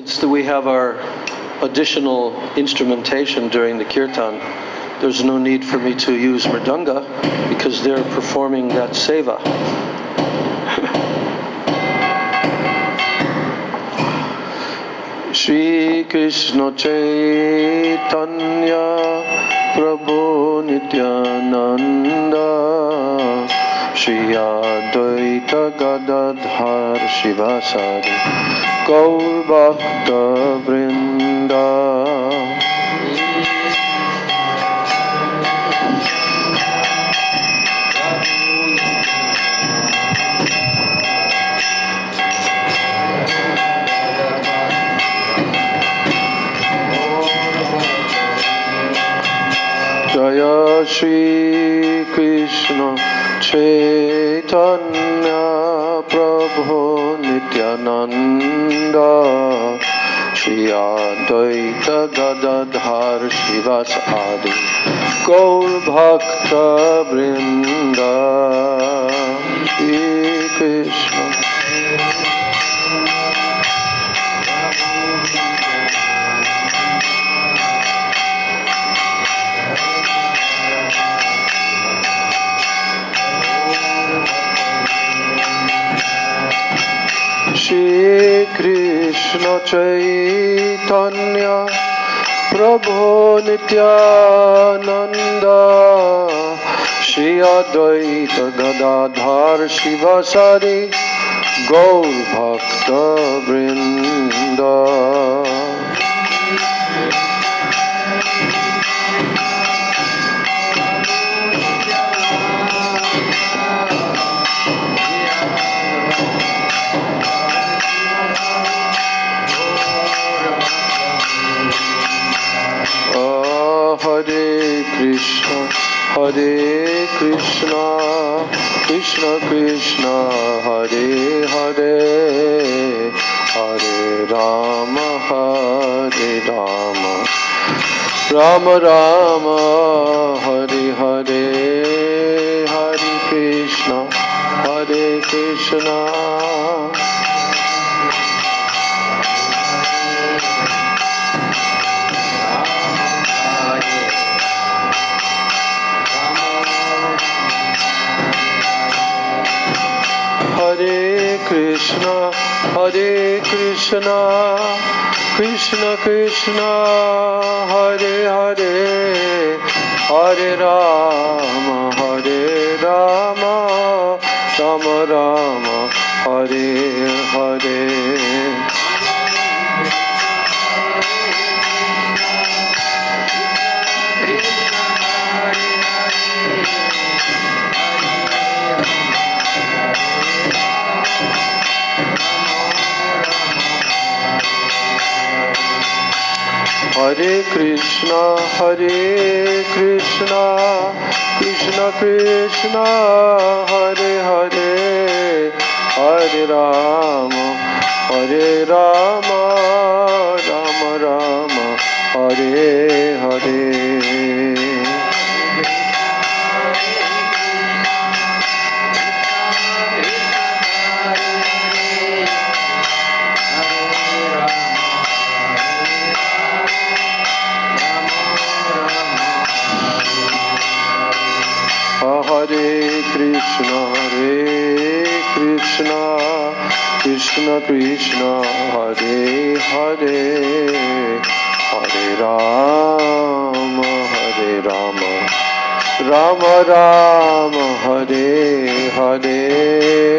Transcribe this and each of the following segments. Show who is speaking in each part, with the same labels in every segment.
Speaker 1: Since we have our additional instrumentation during the kirtan, there's no need for me to use mridanga because they're performing that seva. Shri Krishna Chaitanya Prabhu Nityananda Shri Advaita Gadadhar Shivasari Gaur Bhakta Vrinda Jaya Shri Krishna Chaitanya Prabhu Nityananda Shri Advaita Gadadhar Shivasari Gaur Bhakta Vrinda Shri Krishna Shri Krishna Chaitanya Prabhu Nityananda Shri Advaita Gadadhar Shivasari Gaur Bhakta Vrinda Hare Krishna, Krishna Krishna, Hare Hare, Hare Rama, Rama Rama, Hare Hare, Hare Krishna, Krishna. Hare Krishna, Krishna Krishna, Hare Hare, Hare Rama, Rama Rama, Hare Hare. Hare Krishna, Krishna Krishna, Hare Hare, Hare Rama, Rama Rama, Hare Hare. Hare Krishna, Krishna Krishna, Hare Hare, Hare Rama, Rama Rama, Hare Hare.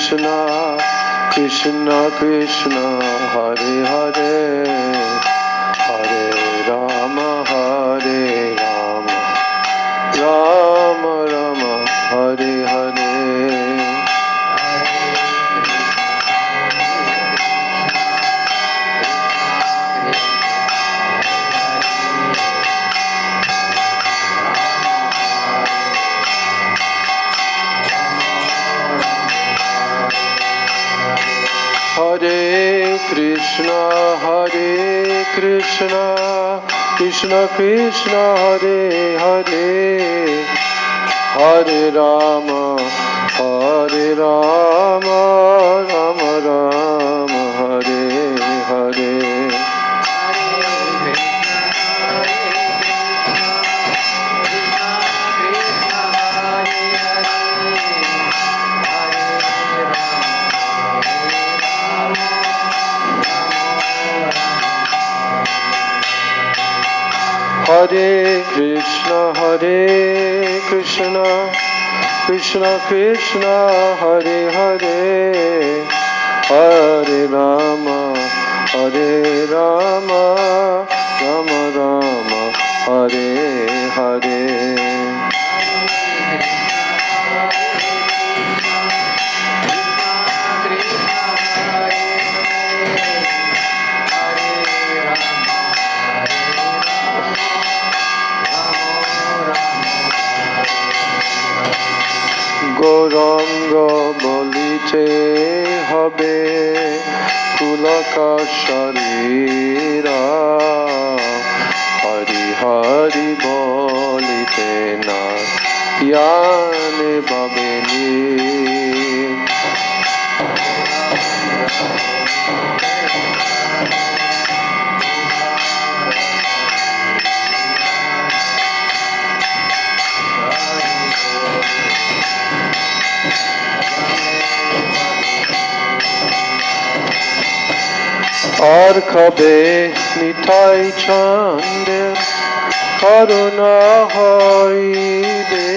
Speaker 1: Krishna, Krishna Krishna, Hare Hare, Hare Rama, Rama Rama, Hare Hare. Hare Krishna, Krishna Krishna, Hare Hare, Hare Rama, Rama Rama, Hare Hare. Hare Krishna, Krishna Krishna, Hare Hare, Hare Rama, Rama Rama, Hare Hare. Gauranga বলিতে হবে পুলকা শরীরা, হরি হরি বলিতে না জ্ঞানে বাবেনি। আর কবে নিতাই চন্দ্রের করুণা হইবে,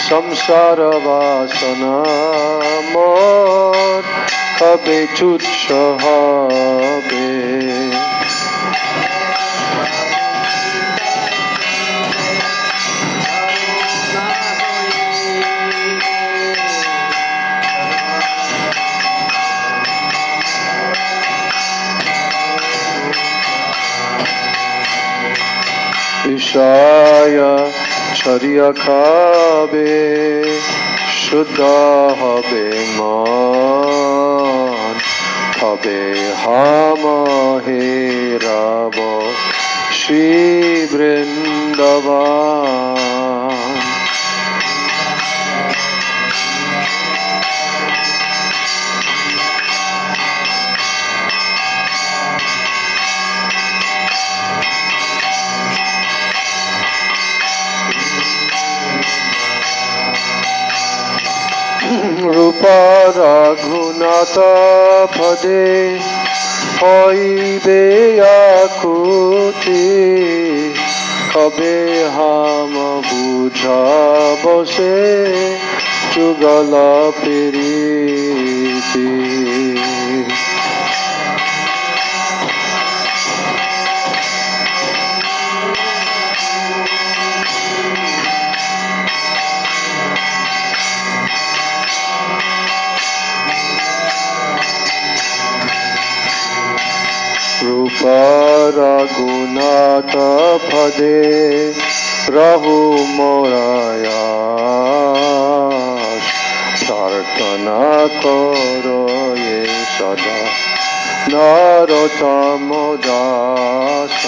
Speaker 1: সংসার বাসনা মোর কবে তুচ্ছ হবে। বিষয় ছড়িয়া খাবে শুদ্ধ হবে মন, কবে হাম হেরাব শ্রী বৃন্দাবন। রূপা রঘুনাথ পদে হইবে আকুতি, কবে হাম বুঝাব সে যুগল প্রীতি। রঘুনাথ পদে রহু মোরায়াস, প্রার্থনা করো এ সদা নরোত্তম Das.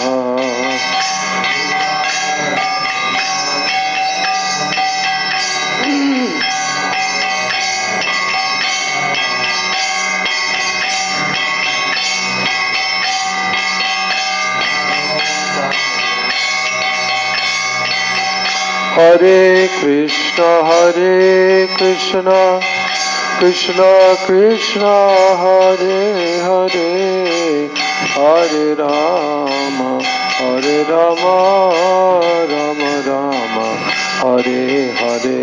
Speaker 1: Hare Krishna, Krishna Krishna, Hare Hare, Hare Rama, Rama Rama, Hare Hare.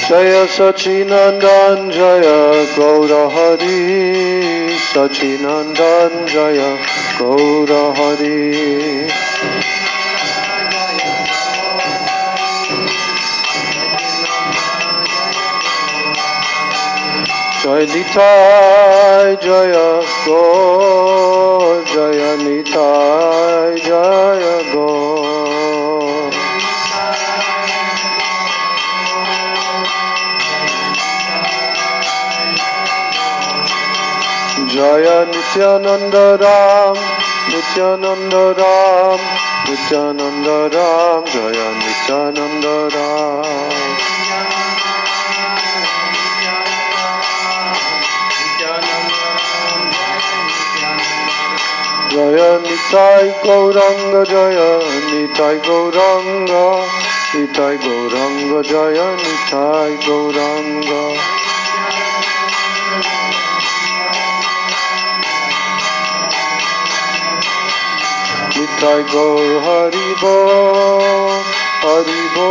Speaker 1: Jaya Sachinandan Jaya Gaura Hari, Sachinandan Jaya Gaura Hari. Jai Nitai Jaya Gaur, Jaya Nitai Jaya Gaur. Jaya Nityananda Ram, Nityananda Ram, Nityananda Ram, Jaya Nityananda Ram. Jaya Nitai Gauranga, Jaya Nitai Gauranga, Nitai Gauranga, Jaya Nitai Gauranga. Nitai Gaur Haribo, Haribo,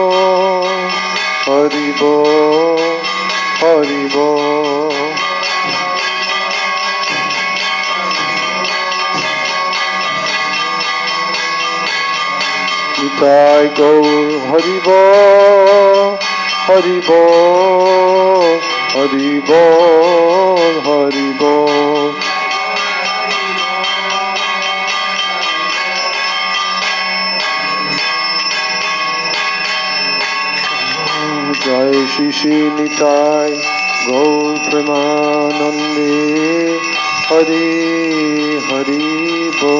Speaker 1: Haribo, Haribo. Nitai Gaur Haribo, Haribo, Haribo, Haribo. Jai Shri Shri Nitai Gaur Premanande Hari Hari Bo.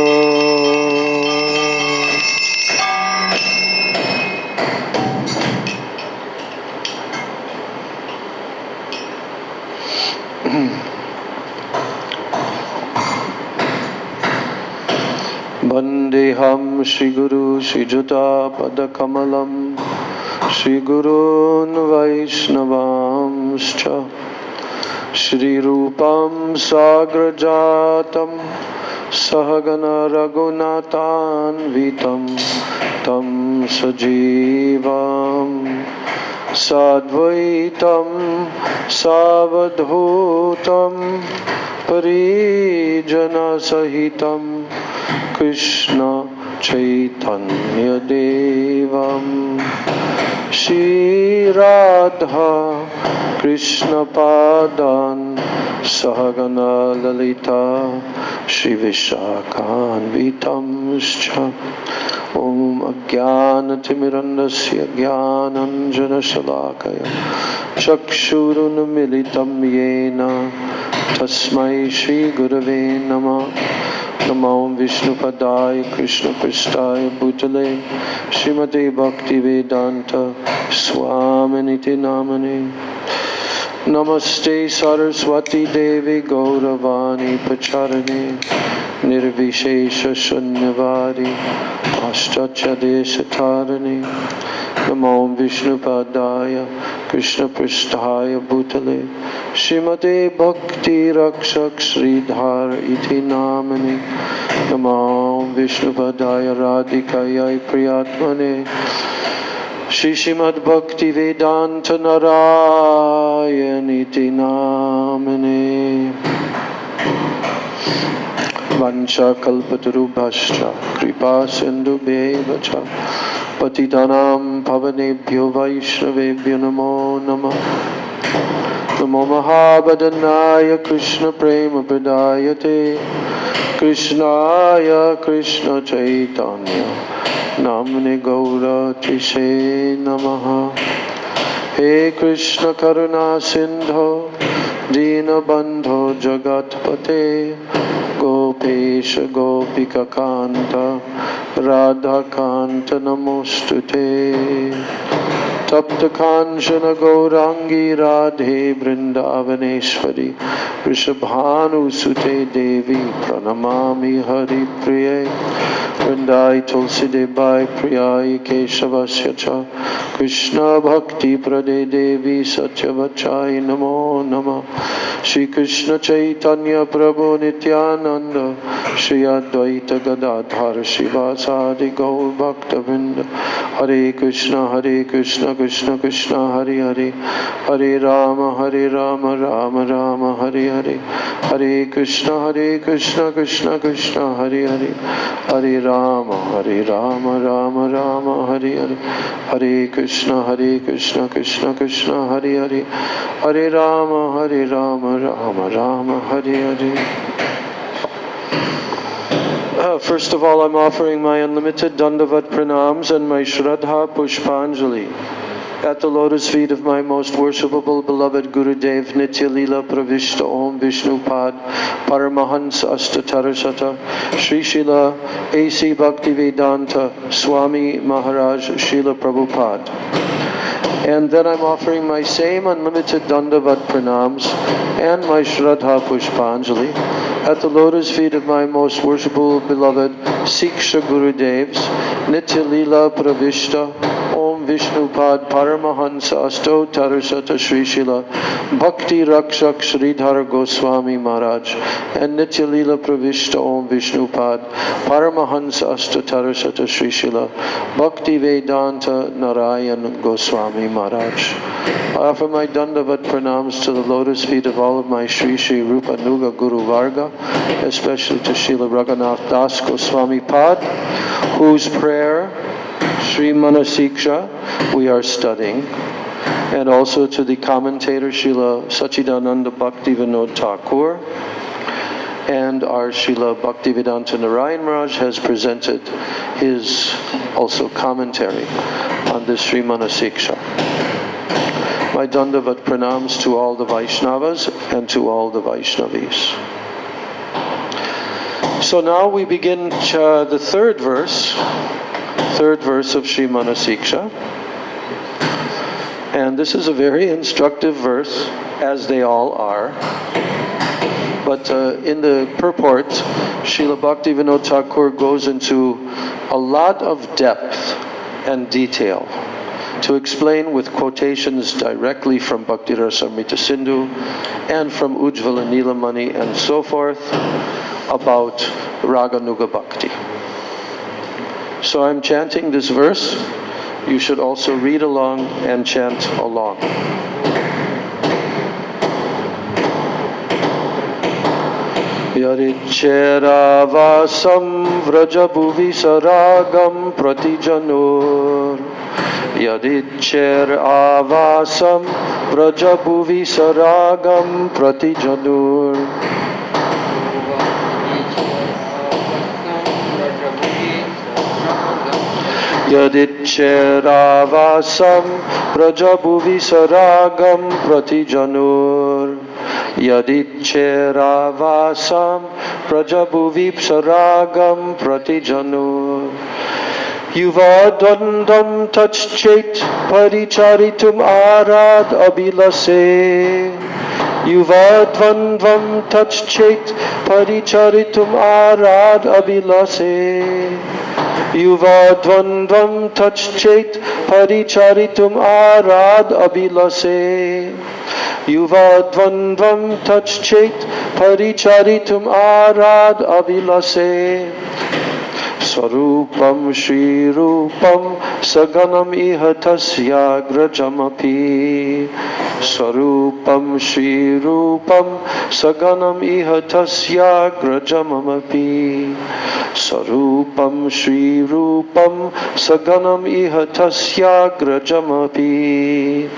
Speaker 1: Vandeham Shri Guru Shri Juta Pada Kamalam Shri Gurun Vaishnavamscha Shri Rupam Sagrajatam Sahagana Raghunatan Vitam Tam Sajivam Sadvaitam Savadhutam Parijana Sahitam Krishna Chaitanya Devam Shri Radha Krishna Padan Sahagana Lalita Shri Vishakhan Vitamscha Om Ajnana Timirandasya Jnananjana Shalakaya Chakshurun Militam Yena Tasmai Shri Gurave Namah Namo Vishnu Padaya Krishna Prasthaya Bhutale Srimate Bhakti Vedanta Swaminiti Namane Namaste Saraswati Devi Gauravani Pacharane Nirvishesha Shunyavadi Ashtacha Deshatarane Namo Vishnu Padaya Krishna Prasthaya Bhutale Srimate Bhakti Rakshak Sridhar Iti Namane Namo Vishnu Padaya Radhikaya Priyatmane Shri Srimad Bhakti Vedanta Narayaniti Namane Vancha Kalpatarubhascha Kripa Sindhu Bevacha Patitanam Pavanebhyo Vaishnavebhyo Namo Namah Namo Mahabhadanaya Krishna Prema Pradayate Krishnaya Krishna Chaitanya Namne Gaura Tishe Namaha He Krishna Karuna Sindho Dina Bandho Jagatpate Gopesha Gopika Kanta Radha Kanta Namostute Tapta Kanchana Gaurangi Radhe Vrindavaneshwari Rishabhanu Sute Devi Pranamami Hari Priye Vrindai Tulsi Debai Priyai Keshavasya Cha Krishna Bhakti Prade Devi Satyavachai Namo Namah Shri Krishna Chaitanya Prabhu Nityananda Shri Advaita Gadadhar Shivasadi Gaur Bhakta Vrinda Hare Krishna Krishna Krishna Hare Hare Hare Rama Rama Rama Hare Hare Hare Krishna Krishna Krishna Hare Hare Hare Rama Rama Rama Hare Hare, Hare Krishna Krishna Krishna Hare Hare, Hare Rama Rama Rama Hare Hare. First of all, I'm offering my unlimited Dandavat Pranams and my Shraddha Pushpanjali at the lotus feet of my most worshipable beloved Gurudev Nitya Leela Pravishta Om Vishnupad Paramahansa Astatarasata Sri Srila A.C. Bhaktivedanta Swami Maharaj Srila Prabhupada. And then I'm offering my same unlimited Dandavat Pranams and my Shraddha Pushpanjali at the lotus feet of my most worshipful beloved Siksha Gurudevs Nitya Leela Pravishta Om Vishnupad Paramahansa Asto Tarasata Sri Srila Bhakti Rakshak Sridhar Goswami Maharaj and Nitya Leela Pravishta Om Vishnupad Paramahansa Asto Tarasata Sri Srila Bhakti Vedanta Narayan Goswami Maharaj. I offer my Dandavat Pranams to the lotus feet of all of my Sri Sri Rupa Nuga Guru Varga, especially to Srila Raghunath Das Goswami Pad, whose prayer Sri Manah-siksa we are studying, and also to the commentator Srila Sachidananda Bhaktivinoda Thakur, and our Srila Bhaktivedanta Narayan Maharaj has presented his also commentary on this Sri Manah-siksa. My Dandavat Pranams to all the Vaishnavas and to all the Vaishnavis. So now we begin the third verse of Sri Manah-siksa. And this is a very instructive verse, as they all are. But in the purport, Srila Bhaktivinoda Thakur goes into a lot of depth and detail to explain with quotations directly from Bhakti Rasamrita Sindhu and from Ujjvala Nilamani and so forth about Raganuga Bhakti. So I'm chanting this verse. You should also read along and chant along. Yadiccheravasam vrajabhuvi saragam pratijanur. Yadiccheravasam vrajabhuvi saragam pratijanur. Yadiccheravasam vrajabhuvi saragam pratijanur. Yadiccheravasam vrajabhuvi saragam pratijanur. Yuvadvandvam tachchet paricharitum arad abhilase. Yuvadvandvam tachchet paricharitum arad abhilase. Yuvadvandvam tachchet paricharitum arad abhilase. Yuvadvandvam tachchet paricharitum arad abhilase. Sarupam Shri Rupam Saganam Iha Tasyagrajamapi. Sarupam Shri Rupam Saganam Iha Tasyagrajamapi. Sarupam Shri Rupam Saganam Iha Tasyagrajamapi.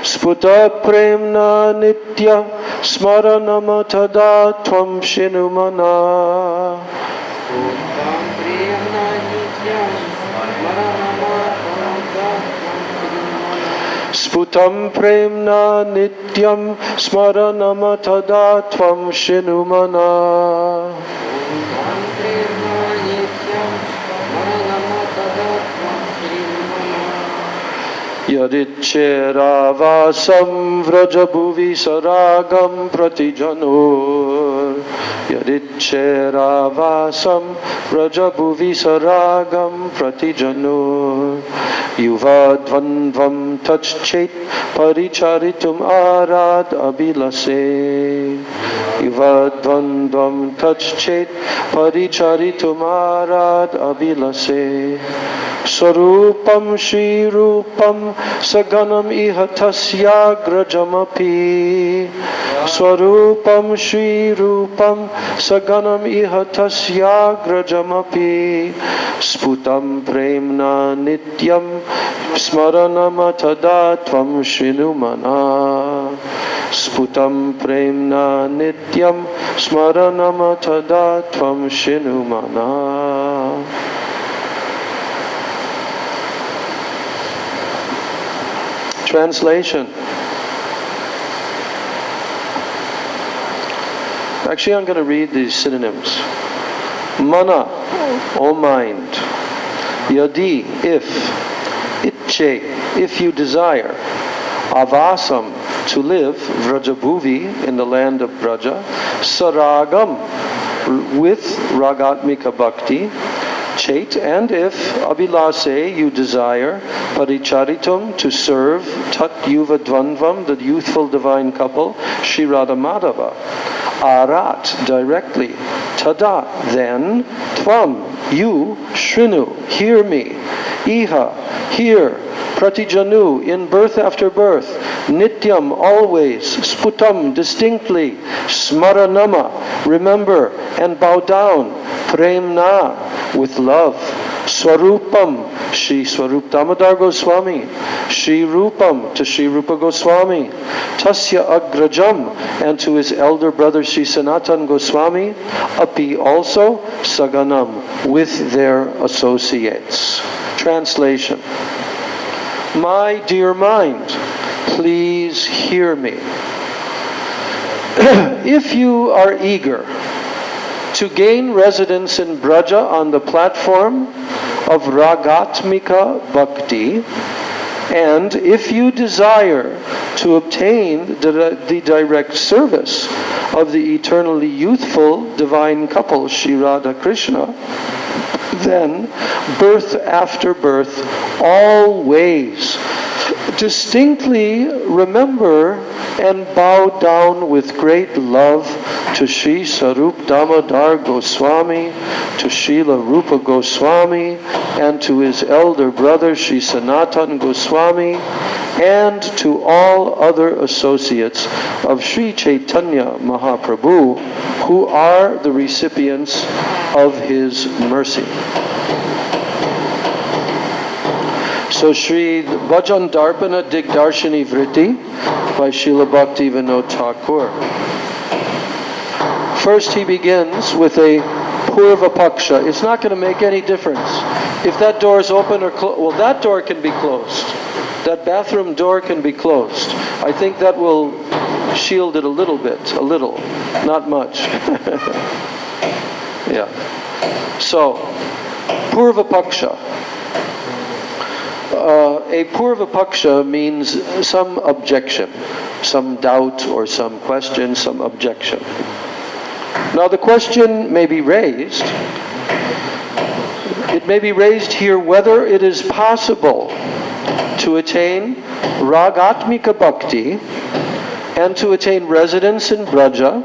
Speaker 1: Sputa premna nitya smaranama tada tvam shinumana. Sputam premna nityam smaranama tada tvam shinumana. Yadiccheravasam vrajabhuvi saragam pratijanur. Yadicheravasam Rajabhuvi Saragam Pratijanur Yuvadvanvam Tachchet Paricharitum Arad Abhilase Yuvadvanvam Tachchet Paricharitum Arad Abhilase Sarupam Shri Rupam Saganam Ihatasya Grajamapi Swarupam Shri Rupam Saganam Ihatasya Grajamapi Sputam Premna Nityam Smaranamatada Tvam Shinumana Sputam Premna Nityam Smaranamatada Tvam Shinumana. Translation. Actually, I'm going to read these synonyms. Mana, O mind. Yadi, if. Itche, if you desire. Avasam, to live. Vrajabhuvi, in the land of Braja. Saragam, with Ragatmika Bhakti. Chet, and if Abhilase, you desire, Paricharitum, to serve, Tat Yuva Dvanvam, the youthful divine couple, Shri Radha Madhava, Arat, directly, Tada, then, Tvam, you, Shrinu, hear me, Iha, hear, Pratijanu, in birth after birth, Nityam, always, Sputam, distinctly, Smaranama, remember, and bow down, Premna, with love, Swarupam, Shri Swarup Damodar Goswami, Shri Rupam, to Shri Rupa Goswami, Tasya Agrajam, and to his elder brother Shri Sanatan Goswami, Api also, Saganam, with their associates. Translation. My dear mind, please hear me. If you are eager to gain residence in Braja on the platform of Ragatmika Bhakti, and if you desire to obtain the direct service of the eternally youthful divine couple Shri Radha Krishna, then birth after birth, always distinctly remember and bow down with great love to Shri Sarup Damodar Goswami, to Srila Rupa Goswami, and to his elder brother Shri Sanatan Goswami, and to all other associates of Sri Chaitanya Mahaprabhu, who are the recipients of his mercy. So Sri Bhajan Darpana Digdarshini Vritti by Srila Bhakti Vinod Thakur. First he begins with a Purva Paksha. It's not going to make any difference if that door is open or closed. Well, that door can be closed. That bathroom door can be closed. I think that will shield it a little bit. A little. Not much. Yeah. So, Purva Paksha. A Purva Paksha means some objection, some doubt or some question, some objection. Now the question may be raised. It may be raised here whether it is possible to attain Ragatmika Bhakti and to attain residence in Braja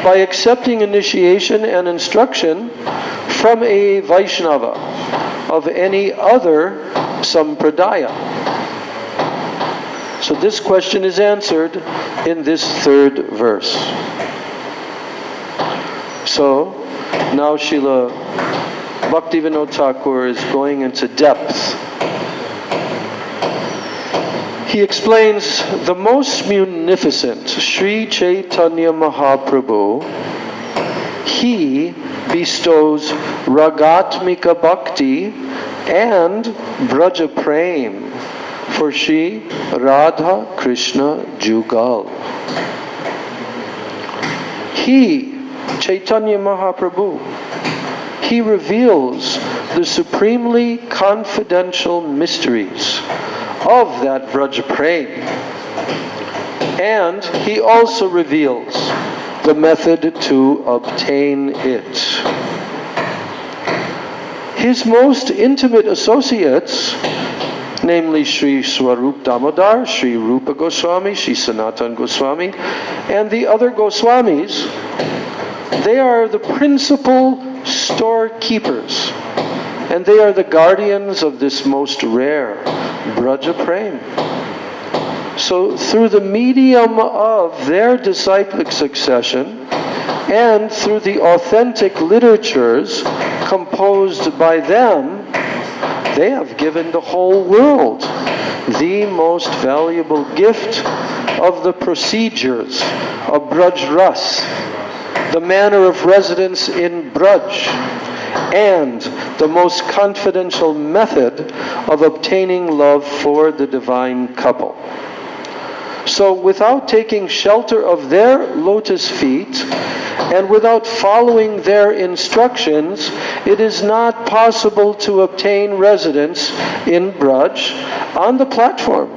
Speaker 1: by accepting initiation and instruction from a Vaishnava of any other Sampradaya. So this question is answered in this third verse. So now Srila Bhaktivinoda Thakur is going into depth. He explains the most munificent Sri Chaitanya Mahaprabhu. He bestows Ragatmika Bhakti and Braja Prem for Shri Radha Krishna Jugal. He, Chaitanya Mahaprabhu, he reveals the supremely confidential mysteries of that Braja Prem. And he also reveals the method to obtain it. His most intimate associates, namely Sri Swarup Damodar, Sri Rupa Goswami, Sri Sanatana Goswami, and the other Goswamis, they are the principal storekeepers, and they are the guardians of this most rare Braja Prem. So through the medium of their disciplic succession and through the authentic literatures composed by them, they have given the whole world the most valuable gift of the procedures of Braj Ras, the manner of residence in Braj, and the most confidential method of obtaining love for the divine couple. So without taking shelter of their lotus feet and without following their instructions, it is not possible to obtain residence in Braj on the platform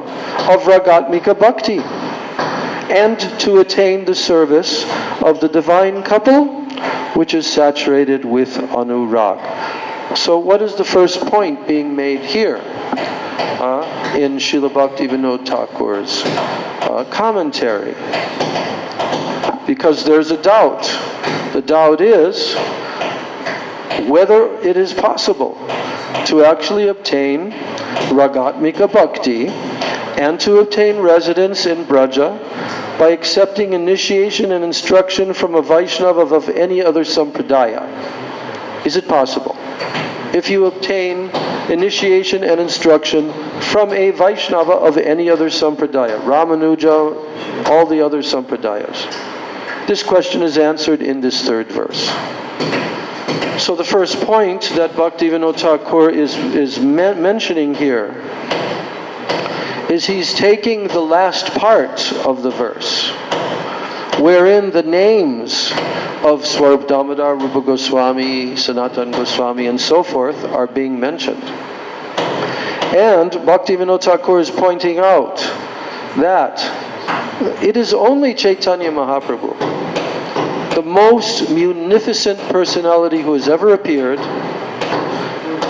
Speaker 1: of Ragatmika Bhakti and to attain the service of the divine couple, which is saturated with anurag. So what is the first point being made here in Srila Bhaktivinoda Thakur's commentary? Because there's a doubt. The doubt is whether it is possible to actually obtain Ragatmika Bhakti and to obtain residence in Braja by accepting initiation and instruction from a Vaishnava of any other sampradaya. Is it possible? If you obtain initiation and instruction from a Vaishnava of any other sampradaya, Ramanuja, all the other sampradayas. This question is answered in this third verse. So the first point that Bhaktivinoda Thakur is mentioning here is he's taking the last part of the verse, wherein the names of Swarup Damodar, Rupa Goswami, Sanatana Goswami, and so forth are being mentioned. And Bhaktivinoda Thakur is pointing out that it is only Chaitanya Mahaprabhu, the most munificent personality who has ever appeared.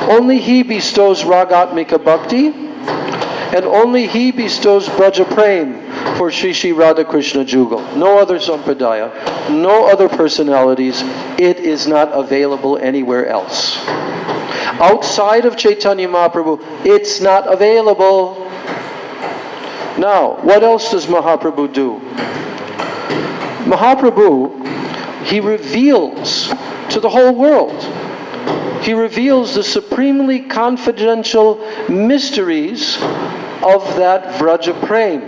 Speaker 1: Only he bestows Ragatmika Bhakti, and only he bestows Braja Prem for Sri Sri Radha Krishna Jugal. No other sampradaya, no other personalities. It is not available anywhere else. Outside of Chaitanya Mahaprabhu, it's not available. Now, what else does Mahaprabhu do? Mahaprabhu, he reveals to the whole world. He reveals the supremely confidential mysteries of that Vraja Prem.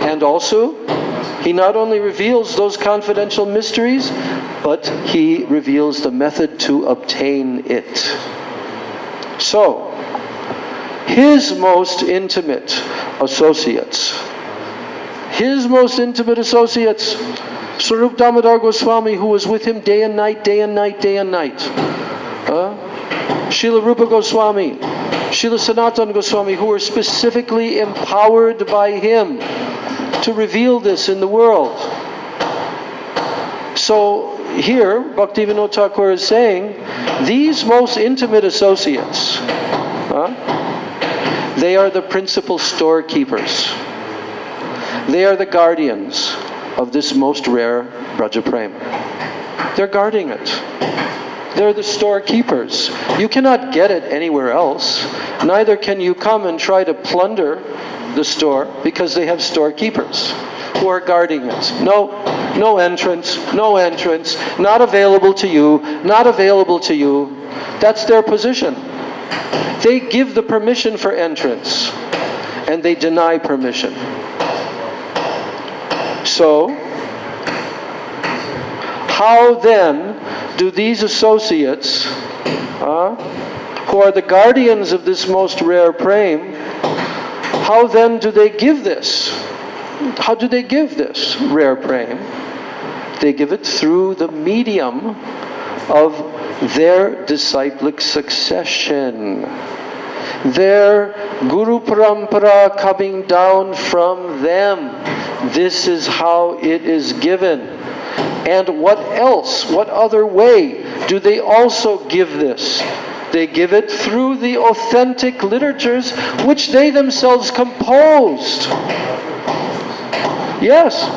Speaker 1: And also, he not only reveals those confidential mysteries, but he reveals the method to obtain it. So, his most intimate associates, Swarup Damodar Goswami, who was with him day and night, day and night, day and night. Srila Rupa Goswami, Srila Sanatana Goswami, who were specifically empowered by him to reveal this in the world. So here, Bhaktivinoda Thakur is saying, these most intimate associates, they are the principal storekeepers. They are the guardians of this most rare Braja Prem. They're guarding it. They're the storekeepers. You cannot get it anywhere else. Neither can you come and try to plunder the store, because they have storekeepers who are guarding it. No entrance, not available to you, not available to you. That's their position. They give the permission for entrance, and they deny permission. So, how then do these associates, who are the guardians of this most rare prem, how then do they give this? How do they give this rare prem? They give it through the medium of their disciplic succession. Their Guru Parampara coming down from them, This is how it is given. And what else, what other way do they also give this? They give it through the authentic literatures which they themselves composed. Yes.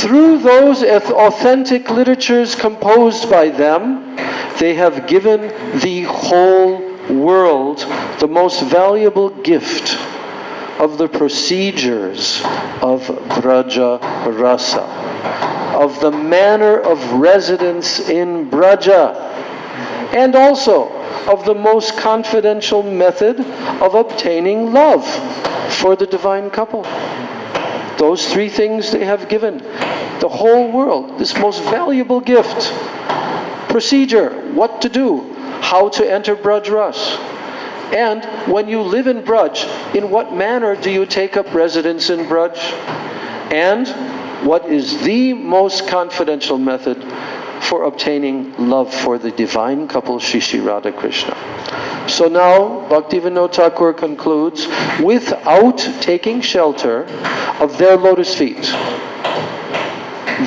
Speaker 1: Through those authentic literatures composed by them, they have given the whole world the most valuable gift of the procedures of Braja Rasa, of the manner of residence in Braja, and also of the most confidential method of obtaining love for the divine couple. Those three things they have given the whole world, this most valuable gift. Procedure, what to do, how to enter Braj Ras. And when you live in Braj, in what manner do you take up residence in Braj? And what is the most confidential method for obtaining love for the divine couple Shri Shri Radha Krishna? So now Bhaktivinoda Thakur concludes, without taking shelter of their lotus feet.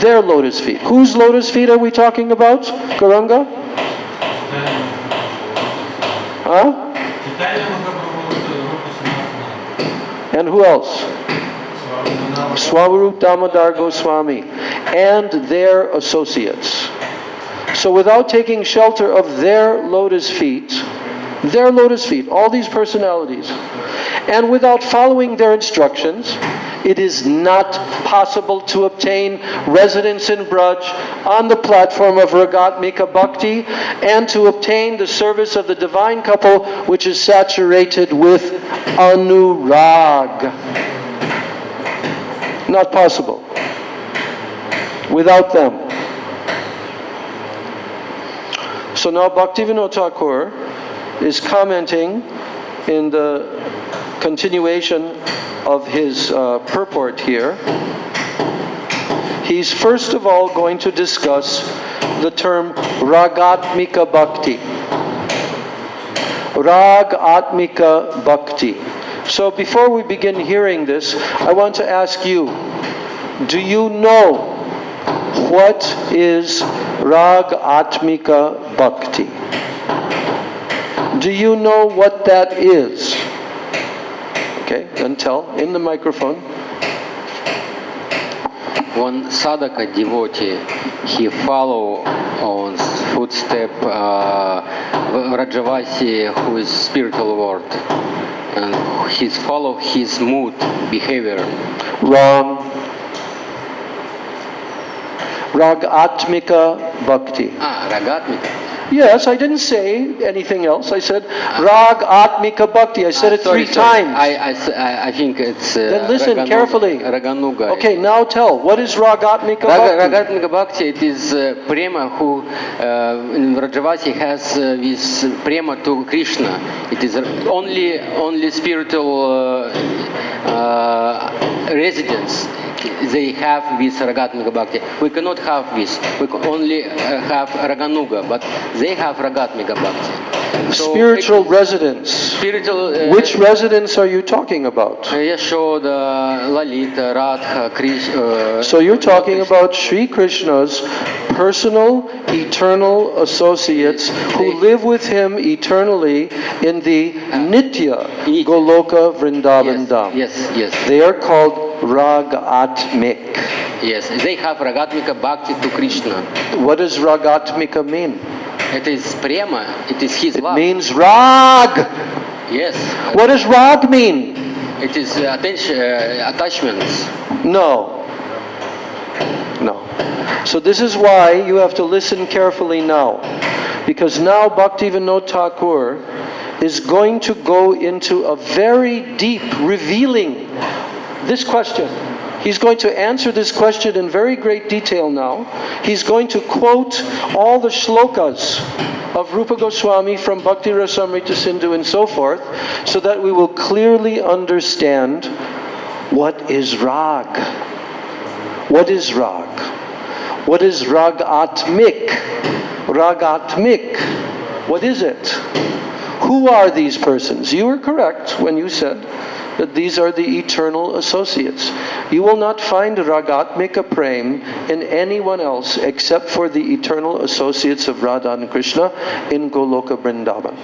Speaker 1: Their lotus feet. Whose lotus feet are we talking about, Gauranga? Huh? And who else? Swarup Damodar Goswami and their associates. So without taking shelter of their lotus feet, all these personalities, and without following their instructions, it is not possible to obtain residence in Braj on the platform of Ragatmika Bhakti and to obtain the service of the divine couple which is saturated with anurag. Not possible. Without them. So now Bhaktivinoda Thakur is commenting in the continuation of his purport here. He's first of all going to discuss the term Ragatmika Bhakti. Ragatmika Bhakti. So before we begin hearing this, I want to ask you, do you know what is Ragatmika Bhakti? Do you know what that is? Okay, then tell in the microphone.
Speaker 2: When sadhaka devotee, he follow on footstep Rajavasi, who is spiritual world, and he's follow his mood, behavior.
Speaker 1: Wrong. Ragatmika Bhakti.
Speaker 2: Ragatmika.
Speaker 1: Yes, I didn't say anything else. I said Ragatmika Bhakti. I said it three times.
Speaker 2: I think it's...
Speaker 1: then listen carefully.
Speaker 2: Raganuga.
Speaker 1: Okay, now tell. What is Ragatmika Bhakti?
Speaker 2: Ragatmika Bhakti, it is prema who in Rajavasi has this prema to Krishna. It is only spiritual residence. They have this Ragatmika Bhakti. We cannot have this. We can only have Raganuga, but they have Ragatmika Bhakti. So
Speaker 1: spiritual residence.
Speaker 2: Spiritual.
Speaker 1: Which residence are you talking about?
Speaker 2: Yashoda, Lalita, Radha, Krishna.
Speaker 1: So you're talking about Sri Krishna's personal, eternal associates who live with him eternally in the Nitya Goloka Vrindavan Dham.
Speaker 2: Yes.
Speaker 1: They are called Ragatmik.
Speaker 2: Yes, they have Ragatmika Bhakti to Krishna.
Speaker 1: What does Ragatmika mean?
Speaker 2: It is prema, it is his love.
Speaker 1: It means rag.
Speaker 2: Yes.
Speaker 1: What does rag mean?
Speaker 2: It is attachments.
Speaker 1: No. So this is why you have to listen carefully now. Because now Bhaktivinoda Thakur is going to go into a very deep revealing this question. He's going to answer this question in very great detail now. He's going to quote all the shlokas of Rupa Goswami from Bhakti Rasamrita Sindhu and so forth, so that we will clearly understand what is rag. What is rag? What is ragatmik? Ragatmik. What is it? Who are these persons? You were correct when you said that these are the eternal associates. You will not find Ragatmika Prem in anyone else except for the eternal associates of Radha and Krishna in Goloka Vrindavan.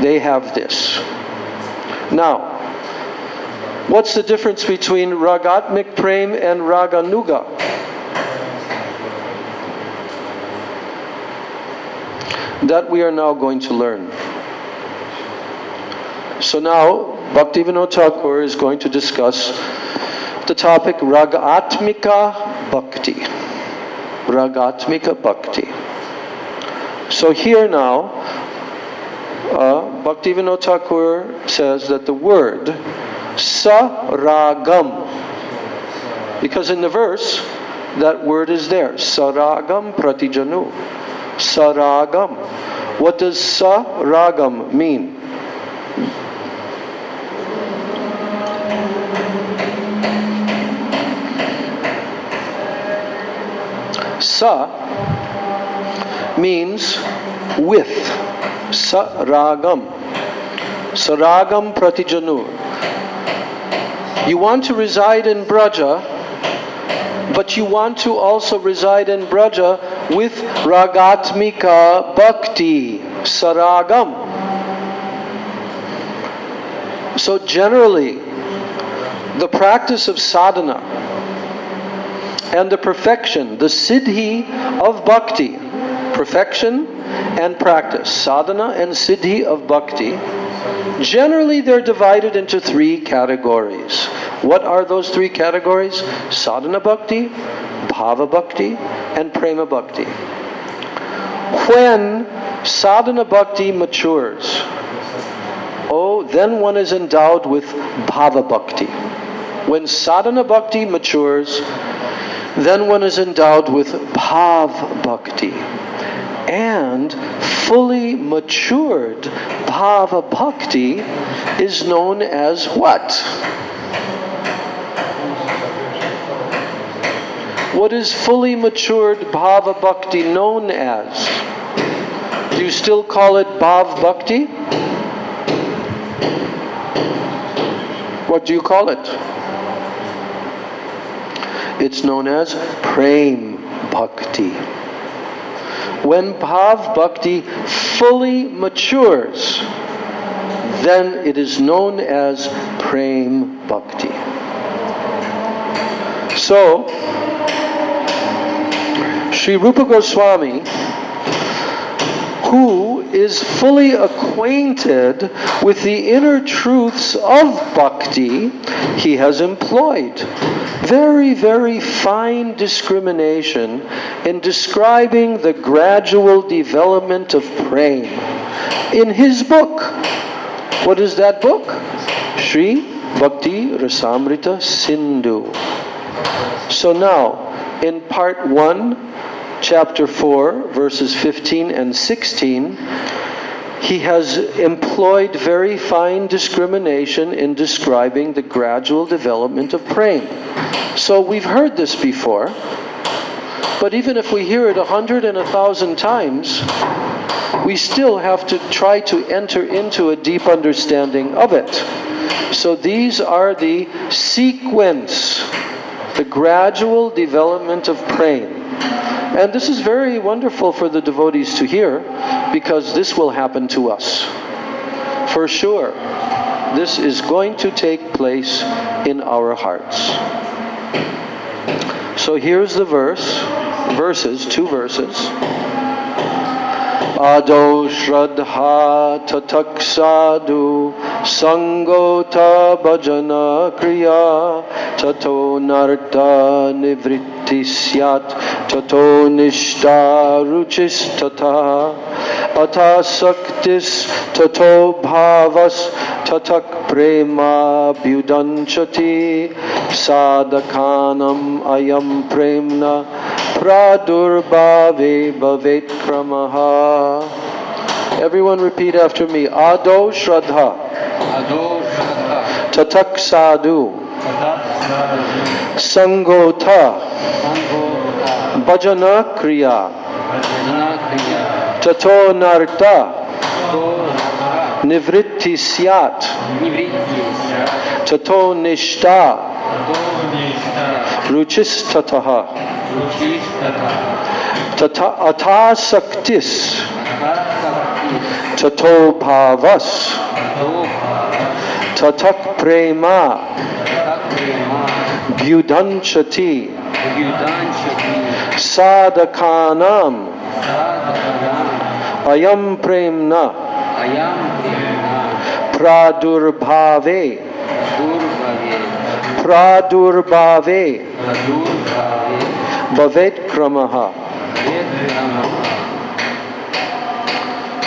Speaker 1: They have this. Now, what's the difference between Ragatmik Prem and Raganuga? That we are now going to learn. So now, Bhaktivinoda Thakur is going to discuss the topic Ragatmika Bhakti. Ragatmika Bhakti. So here now, Bhaktivinoda Thakur says that the word saragam, because in the verse, that word is there. Saragam pratijanu. Saragam. What does saragam mean? Sa means with. Saragam. Saragam pratijanu. You want to reside in Braja, but you want to also reside in Braja with Ragatmika Bhakti. Saragam. So generally, the practice of sadhana and the perfection, the siddhi of bhakti, perfection and practice, sadhana and siddhi of bhakti, generally they're divided into three categories. What are those three categories? Sadhana bhakti, bhava bhakti, and prema bhakti. When sadhana bhakti matures, then one is endowed with bhava bhakti. When sadhana bhakti matures, then one is endowed with bhav bhakti. And fully matured bhava bhakti is known as what? What is fully matured bhava bhakti known as? Do you still call it bhav bhakti? What do you call it? It's known as prem bhakti. When bhav bhakti fully matures, then it is known as prem bhakti. So, Sri Rupa Goswami, who is fully acquainted with the inner truths of bhakti, he has employed very, very fine discrimination in describing the gradual development of prem in his book. What is that book? Sri Bhakti Rasamrita Sindhu. So now, in part 1, chapter 4, verses 15 and 16, he has employed very fine discrimination in describing the gradual development of prem. So we've heard this before, but even if we hear it 100 and 1,000 times, we still have to try to enter into a deep understanding of it. So these are the sequence, the gradual development of prem. And this is very wonderful for the devotees to hear, because this will happen to us. For sure, this is going to take place in our hearts. So here's the two verses. Ado shraddha tatak sadhu sangota bhajana kriya tato narta nivritti syat tato nishta ruchis tata ata saktis tato bhavas tatak prema bhudanchati sadhakanam ayam premna pradurbhave bhavet kramaha. Everyone repeat after me. Ado shraddha.
Speaker 2: Ado shraddha.
Speaker 1: Tatak sadhu. Sangota. Bhajana kriya. Tato narta. nivritti syat, tato nishta, ruchistataha, tata atasaktis, tato bhavas, tatak prema, Gyudanchati Sadhakanam Ayam Premna Pradurbhave Bhavet Kramaha.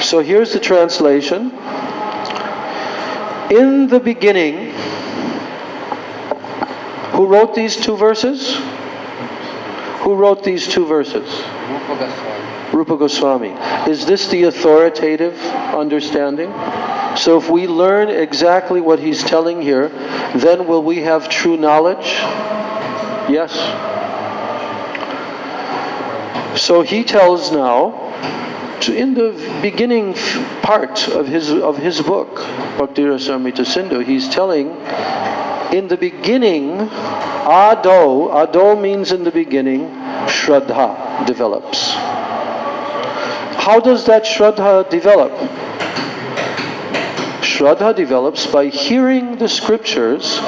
Speaker 1: So here's the translation. In the beginning, who wrote these two verses? Who wrote these two verses? Rupa Goswami. Is this the authoritative understanding? So if we learn exactly what he's telling here, then will we have true knowledge? Yes. So he tells now, in the beginning part of his book, Bhakti Rasamrita Sindhu, he's telling, in the beginning, Ado means in the beginning, Shraddha develops. How does that Shraddha develop? Shraddha develops by hearing the scriptures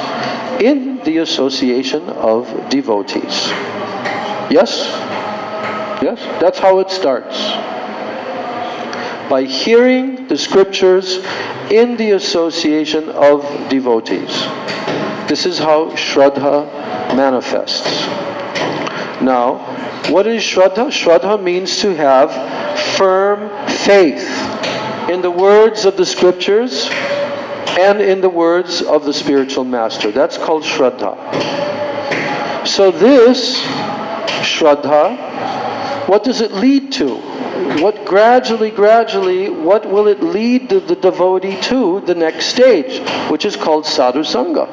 Speaker 1: in the association of devotees. Yes? Yes? That's how it starts. By hearing the scriptures in the association of devotees. This is how Shraddha manifests. Now, what is Shraddha? Shraddha means to have firm faith in the words of the scriptures and in the words of the spiritual master. That's called Shraddha. So this Shraddha, what does it lead to? What gradually, what will it lead the devotee to the next stage, which is called sadhu sangha?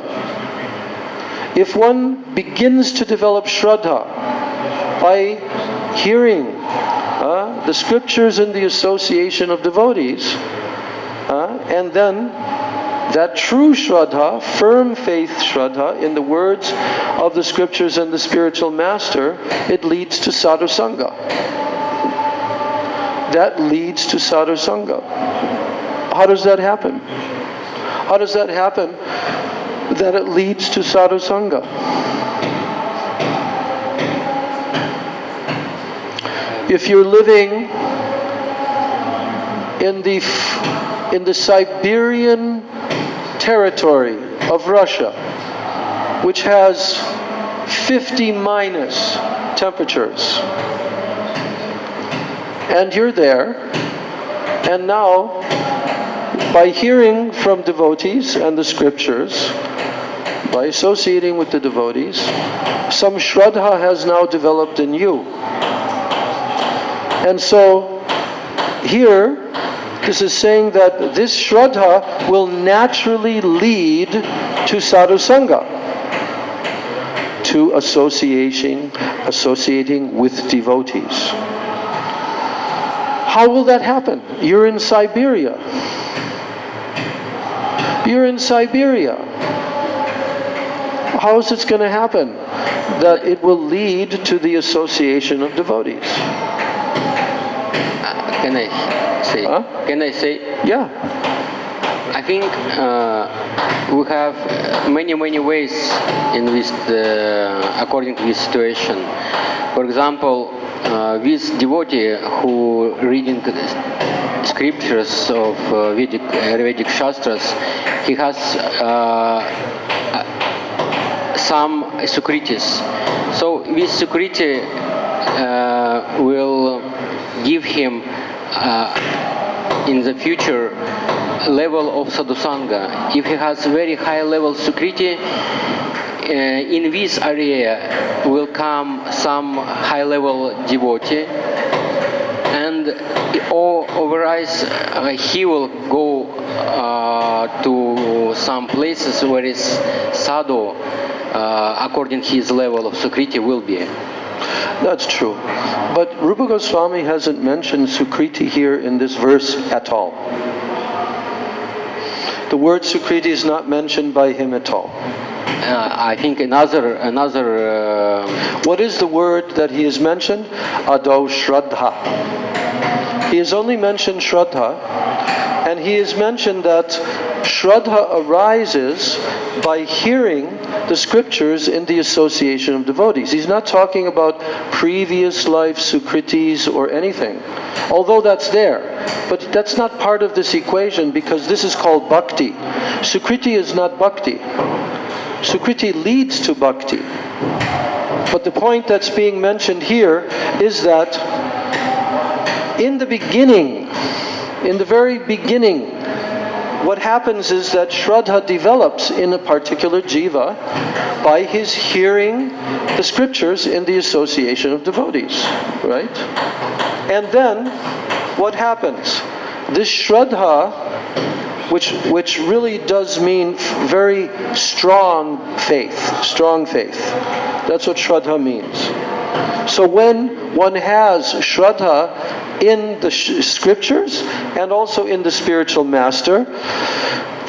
Speaker 1: If one begins to develop Shraddha by hearing the scriptures in the association of devotees, and then that true Shraddha, firm faith Shraddha in the words of the scriptures and the spiritual master, it leads to sadhu sangha. That leads to sadhu sangha. How does that happen? How does that happen that it leads to sadhu sangha? If you're living in the Siberian territory of Russia, which has 50 minus temperatures, and you're there, and now by hearing from devotees and the scriptures, by associating with the devotees, some Shraddha has now developed in you. And so here, this is saying that this Shraddha will naturally lead to sadhu sangha, to associating with devotees. How will that happen? You're in Siberia. You're in Siberia. How is it going to happen that it will lead to the association of devotees?
Speaker 2: Can I say?
Speaker 1: Huh?
Speaker 2: Can I say?
Speaker 1: Yeah.
Speaker 2: I think we have many ways in this, according to this situation. For example, this devotee who reading scriptures of Vedic Shastras, he has some Sukritis. So this Sukriti will give him in the future level of sadhusanga. If he has very high level Sukriti, in this area will come some high level devotee, and otherwise he will go to some places where is sadhu according to his level of Sukriti will be.
Speaker 1: That's true. But Rupa Goswami hasn't mentioned Sukriti here in this verse at all. The word Sukriti is not mentioned by him at all.
Speaker 2: I think another.
Speaker 1: What is the word that he has mentioned? Ado Shraddha. He has only mentioned Shraddha, and he has mentioned that Shraddha arises by hearing the scriptures in the association of devotees. He's not talking about previous life Sukritis or anything, although that's there. But that's not part of this equation, because this is called bhakti. Sukriti is not bhakti. Sukriti leads to bhakti. But the point that's being mentioned here is that in the beginning, in the very beginning, what happens is that Shraddha develops in a particular jiva by his hearing the scriptures in the association of devotees, right? And then what happens? This Shraddha, which really does mean very strong faith. That's what Shraddha means. So when one has Shraddha in the scriptures and also in the spiritual master,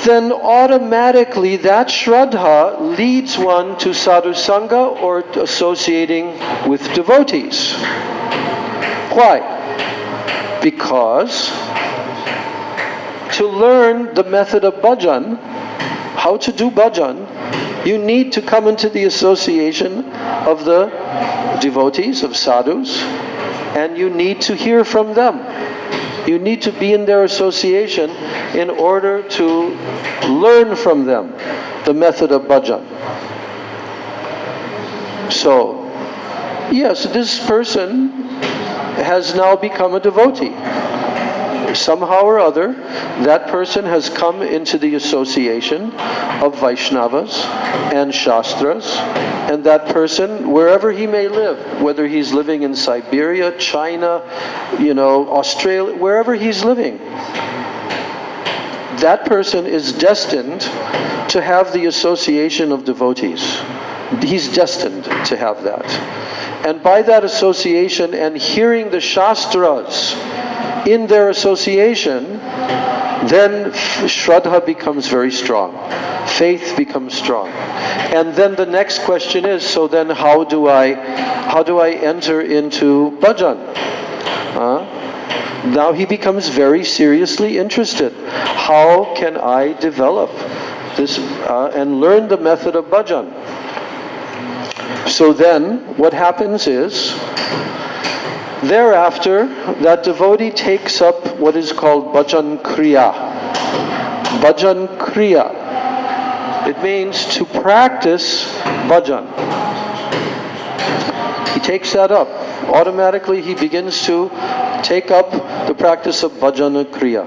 Speaker 1: then automatically that Shraddha leads one to sadhu sangha or associating with devotees. Why? Because to learn the method of bhajan, how to do bhajan, you need to come into the association of the devotees, of sadhus, and you need to hear from them. You need to be in their association in order to learn from them the method of bhajan. So, yes, this person has now become a devotee. Somehow or other, that person has come into the association of Vaishnavas and Shastras, and that person, wherever he may live, whether he's living in Siberia, China, Australia, wherever he's living, that person is destined to have the association of devotees. He's destined to have that. And by that association and hearing the Shastras in their association, then Shraddha becomes very strong. Faith becomes strong. And then the next question is, so then how do I enter into bhajan? Now he becomes very seriously interested. How can I develop this and learn the method of bhajan? So then what happens is, thereafter, that devotee takes up what is called bhajan kriya. Bhajan kriya. It means to practice bhajan. He takes that up. Automatically he begins to take up the practice of bhajan kriya.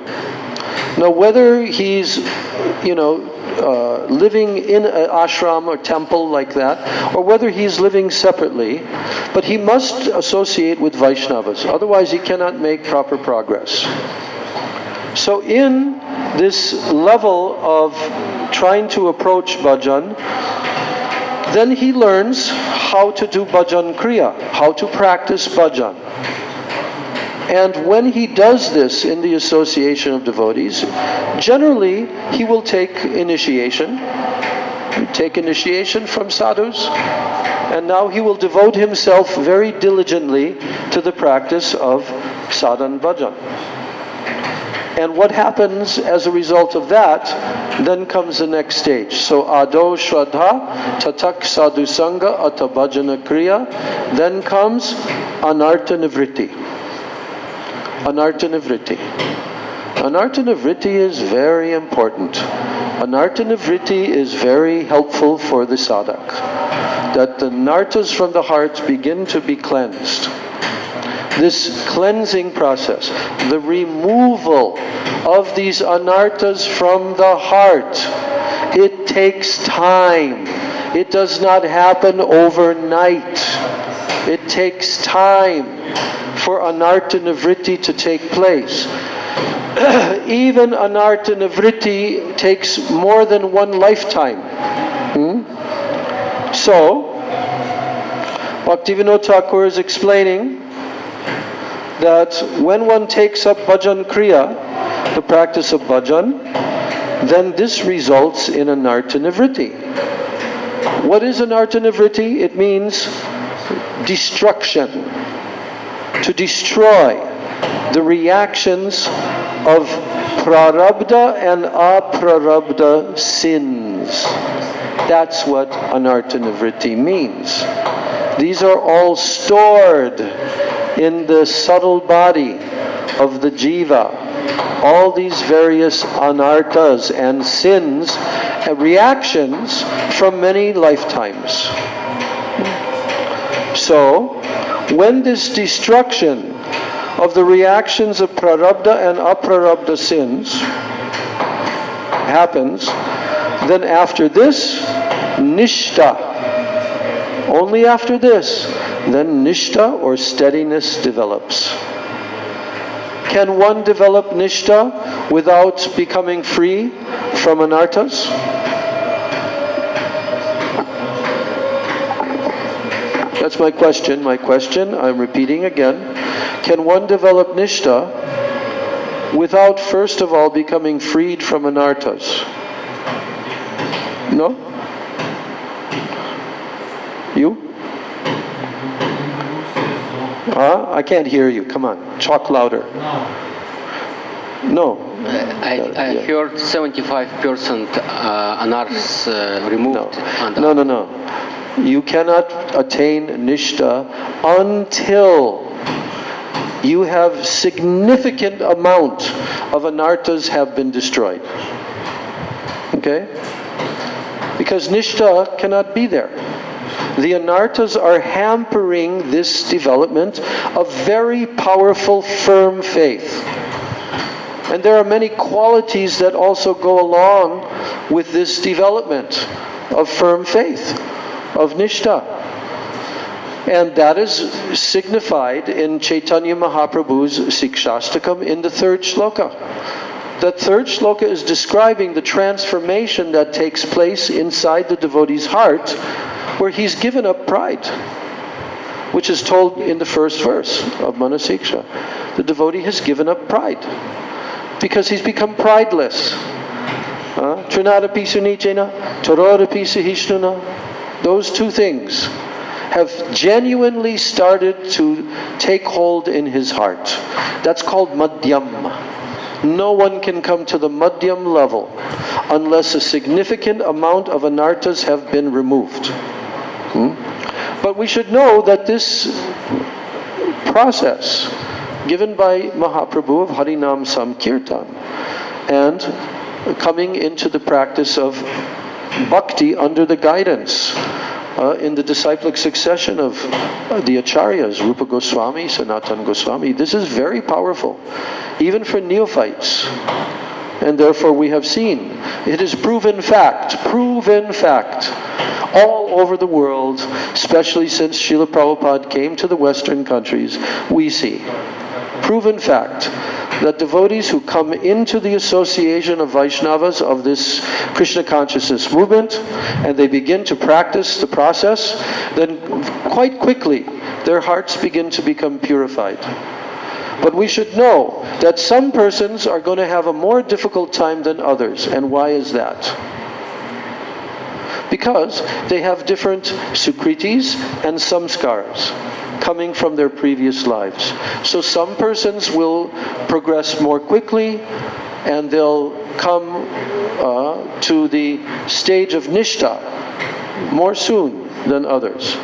Speaker 1: Now whether he's, living in an ashram or temple like that, or whether he's living separately, but he must associate with Vaishnavas, otherwise he cannot make proper progress. So in this level of trying to approach bhajan, then he learns how to do bhajan kriya, how to practice bhajan. And when he does this in the association of devotees, generally he will take initiation from sadhus, and now he will devote himself very diligently to the practice of sadhan bhajan. And what happens as a result of that, then comes the next stage. So ado shraddha, tatak sadhu sangha, ata bhajana kriya, then comes anartha nivritti. Anartha nivritti. Anartha nivritti is very important. Anartha nivritti is very helpful for the sadhak. That the nartas from the heart begin to be cleansed. This cleansing process, the removal of these anarthas from the heart, it takes time. It does not happen overnight. It takes time for anartha nivritti to take place. Even anartha nivritti takes more than one lifetime. So, Bhaktivinoda Thakur is explaining that when one takes up bhajan kriya, the practice of bhajan, then this results in anartha nivritti. What is anartha nivritti? It means destruction, to destroy the reactions of prarabdha and aprarabdha sins. That's what anartha nivritti means. These are all stored in the subtle body of the jiva. All these various anarthas and sins and reactions from many lifetimes. So, when this destruction of the reactions of prarabdha and aprarabdha sins happens, then after this, nishta. Only after this, then nishta or steadiness develops. Can one develop nishta without becoming free from anarthas? That's my question. My question, I'm repeating again. Can one develop nishta without first of all becoming freed from anarthas? No? You? I can't hear you. Come on. Talk louder. No.
Speaker 2: I heard 75% anarthas removed.
Speaker 1: No. You cannot attain nishta until you have significant amount of anarthas have been destroyed. Okay? Because nishta cannot be there. The anarthas are hampering this development of very powerful, firm faith. And there are many qualities that also go along with this development of firm faith, of nishta. And that is signified in Chaitanya Mahaprabhu's Sikshastakam in the third shloka. The third shloka is describing the transformation that takes place inside the devotee's heart, where he's given up pride, which is told in the first verse of Manah-siksa. The devotee has given up pride because he's become prideless. Trinadapi sunichena, tarodapi sahishnuna. Those two things have genuinely started to take hold in his heart. That's called madhyam. No one can come to the madhyam level unless a significant amount of anarthas have been removed. But we should know that this process given by Mahaprabhu of Harinam Samkirtan and coming into the practice of bhakti under the guidance in the disciplic succession of the acharyas, Rupa Goswami, Sanatana Goswami, this is very powerful, even for neophytes. And therefore we have seen, it is proven fact, all over the world, especially since Srila Prabhupada came to the Western countries, we see, proven fact, that devotees who come into the association of Vaishnavas of this Krishna consciousness movement, and they begin to practice the process, then quite quickly their hearts begin to become purified. But we should know that some persons are going to have a more difficult time than others. And why is that? Because they have different sukritis and samskaras coming from their previous lives. So some persons will progress more quickly and they'll come to the stage of nishta more soon than others.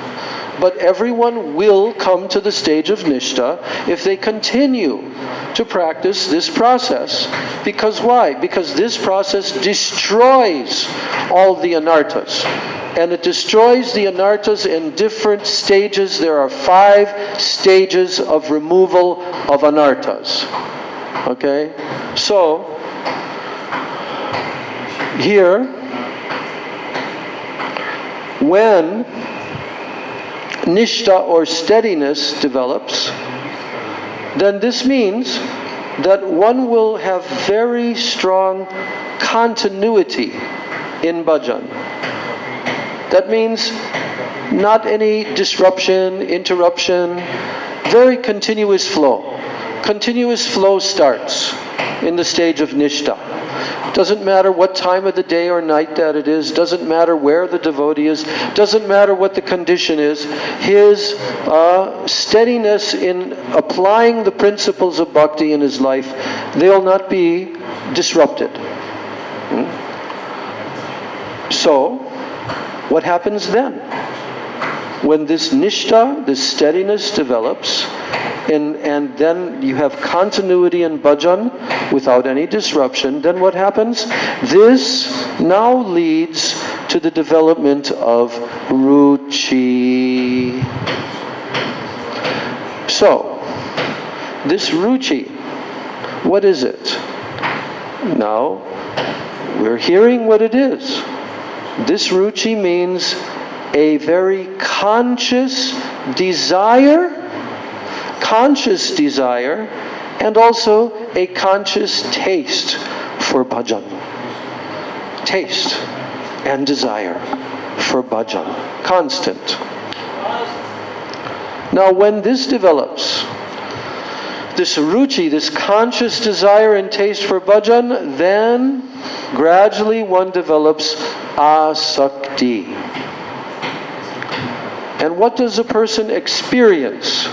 Speaker 1: But everyone will come to the stage of nishta if they continue to practice this process. Because why? Because this process destroys all the anarthas. And it destroys the anarthas in different stages. There are 5 stages of removal of anarthas. Okay? So, here, when nishta or steadiness develops, then this means that one will have very strong continuity in bhajan. That means not any disruption, interruption, very continuous flow. Continuous flow starts in the stage of nishta. Doesn't matter what time of the day or night that it is. Doesn't matter where the devotee is. Doesn't matter what the condition is. His steadiness in applying the principles of bhakti in his life, they'll not be disrupted. So, what happens then? When this nishtha, this steadiness develops, and then you have continuity in bhajan without any disruption, then what happens? This now leads to the development of ruchi. So, this ruchi, what is it? Now, we're hearing what it is. This ruchi means a very conscious desire, and also a conscious taste for bhajan. Taste and desire for bhajan. Constant. Now when this develops, this ruchi, this conscious desire and taste for bhajan, then gradually one develops asakti. And what does a person experience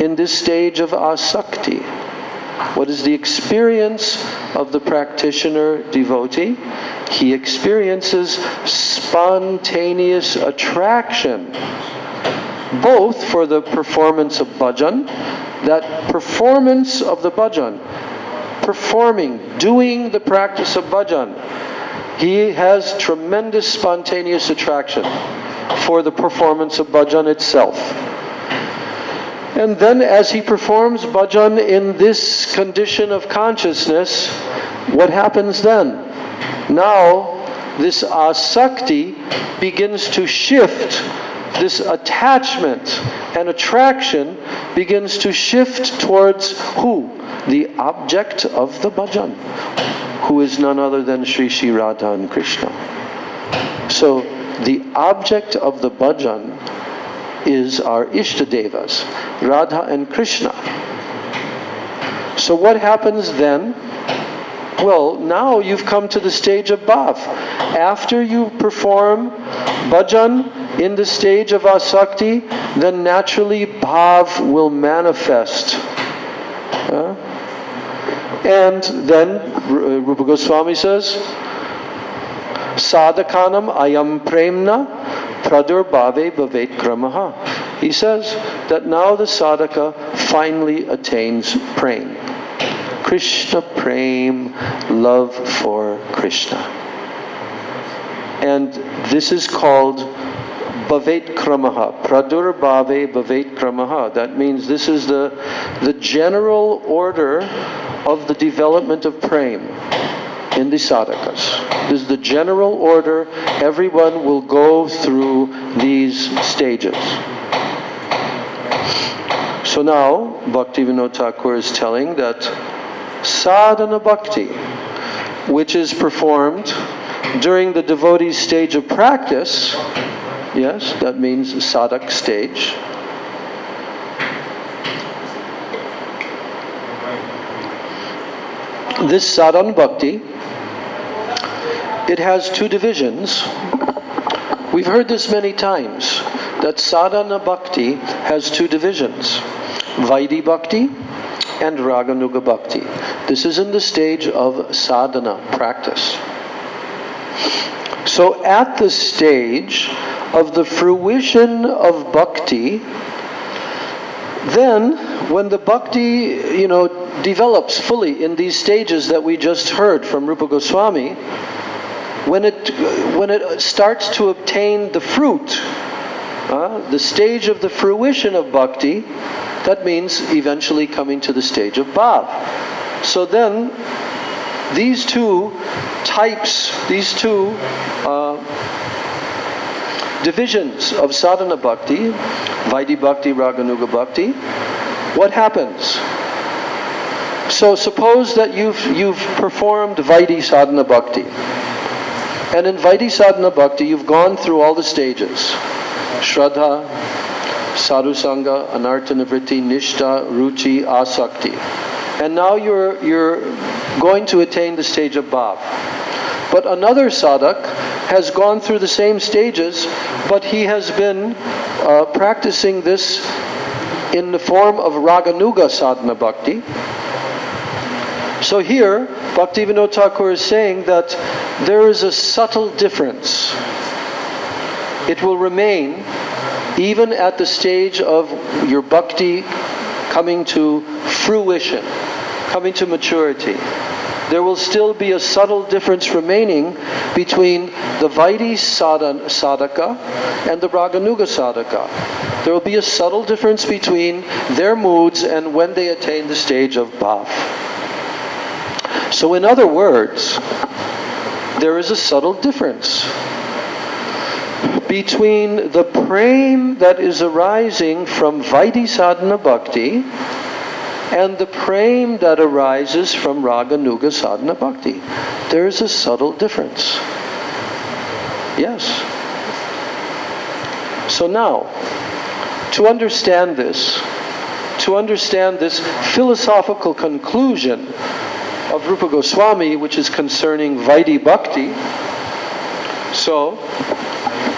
Speaker 1: in this stage of asakti? What is the experience of the practitioner devotee? He experiences spontaneous attraction, both for the performance of bhajan, that performance of the bhajan, performing, doing the practice of bhajan. He has tremendous spontaneous attraction for the performance of bhajan itself. And then as he performs bhajan in this condition of consciousness, what happens then? Now, this asakti begins to shift. This attachment and attraction begins to shift towards who? The object of the bhajan, who is none other than Sri Sri Radha and Krishna. So, the object of the bhajan is our Ishtadevas, Radha and Krishna. So what happens then? Well, now you've come to the stage of bhav. After you perform bhajan in the stage of asakti, then naturally bhav will manifest. And then Rupa Goswami says, Sadhakanam ayam premna pradurbhave bhavet kramaha. He says that now the sadhaka finally attains prem. Krishna prem, love for Krishna. And this is called bhavet kramaha. Pradurbhave bhavet kramaha. That means this is the general order of the development of prem in the sadhakas. This is the general order. Everyone will go through these stages. So now, Bhaktivinoda Thakur is telling that sadhana bhakti, which is performed during the devotee's stage of practice, yes, that means sadhak stage, this sadhana bhakti, it has two divisions. We've heard this many times, that sadhana bhakti has two divisions, Vaidhi bhakti and Raganuga bhakti. This is in the stage of sadhana, practice. So at the stage of the fruition of bhakti, then when the bhakti, develops fully in these stages that we just heard from Rupa Goswami, when it starts to obtain the fruit, the stage of the fruition of bhakti, that means eventually coming to the stage of bhav. So then, these two types, these two divisions of sadhana bhakti, Vaidhi bhakti, Raganuga bhakti, what happens? So suppose that you've performed Vaidhi sadhana bhakti. And in Vaidhi sadhana bhakti, you've gone through all the stages. Shraddha, Sadhusanga, Anartha Nivritti, Nishtha, Ruchi, Asakti. And now you're going to attain the stage of bhav. But another sadhak has gone through the same stages, but he has been practicing this in the form of Raganuga sadhana bhakti. So here, Bhaktivinoda Thakur is saying that there is a subtle difference. It will remain even at the stage of your bhakti coming to fruition, coming to maturity. There will still be a subtle difference remaining between the Vaidhi sadhaka and the Raganuga sadhaka. There will be a subtle difference between their moods and when they attain the stage of bhav. So in other words, there is a subtle difference between the prem that is arising from Vaidhi sadhana bhakti and the prem that arises from Raganuga sadhana bhakti. There is a subtle difference. Yes. So now, to understand this philosophical conclusion of Rupa Goswami, which is concerning Vaidhi bhakti, so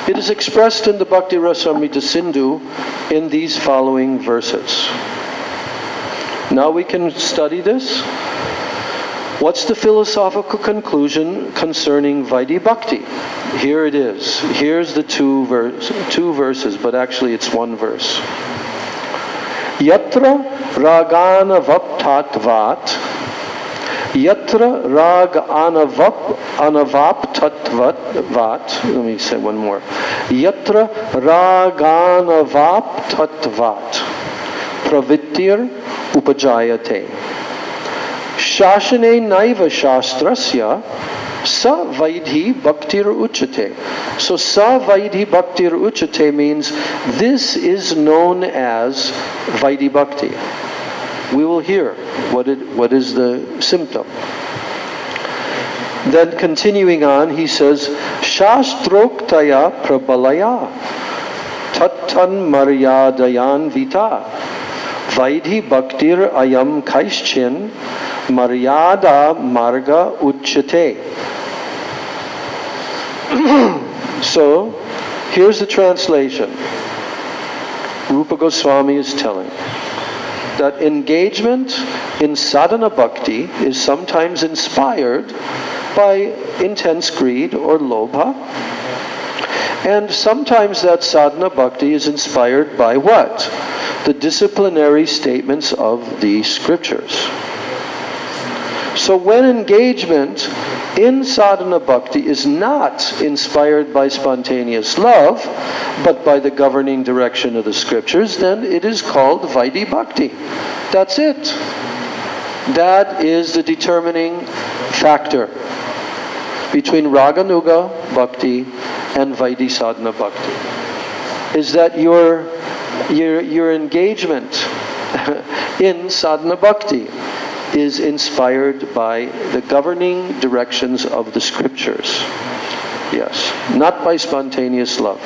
Speaker 1: it is expressed in the Bhakti Rasamrita Sindhu in these following verses. Now we can study this. What's the philosophical conclusion concerning Vaidhi bhakti? Here it is. Here's the two verses, but actually it's one verse. Yatra ragana vaptatvat. Yatra rag anavaptatvat. Let me say one more. Yatra raganavaptatvat. Pravittir upajayate. Shashane naiva shastrasya sa vaidhi bhaktir uchate. So sa vaidhi bhaktir uchate means this is known as Vaidhi bhakti. We will hear what is the symptom. Then continuing on, he says, Shastroktaya prabalaya tattan maryadayan vita Vaidhi bhaktir ayam kaischin maryada marga uchate. So, here's the translation. Rupa Goswami is telling that engagement in sadhana bhakti is sometimes inspired by intense greed or lobha, and sometimes that sadhana bhakti is inspired by what? The disciplinary statements of the scriptures. So when engagement in sadhana bhakti is not inspired by spontaneous love, but by the governing direction of the scriptures, then it is called Vaidhi bhakti. That's it. That is the determining factor between Raganuga bhakti and Vaidhi sadhana bhakti. Is that your engagement in sadhana bhakti is inspired by the governing directions of the scriptures. Yes, not by spontaneous love.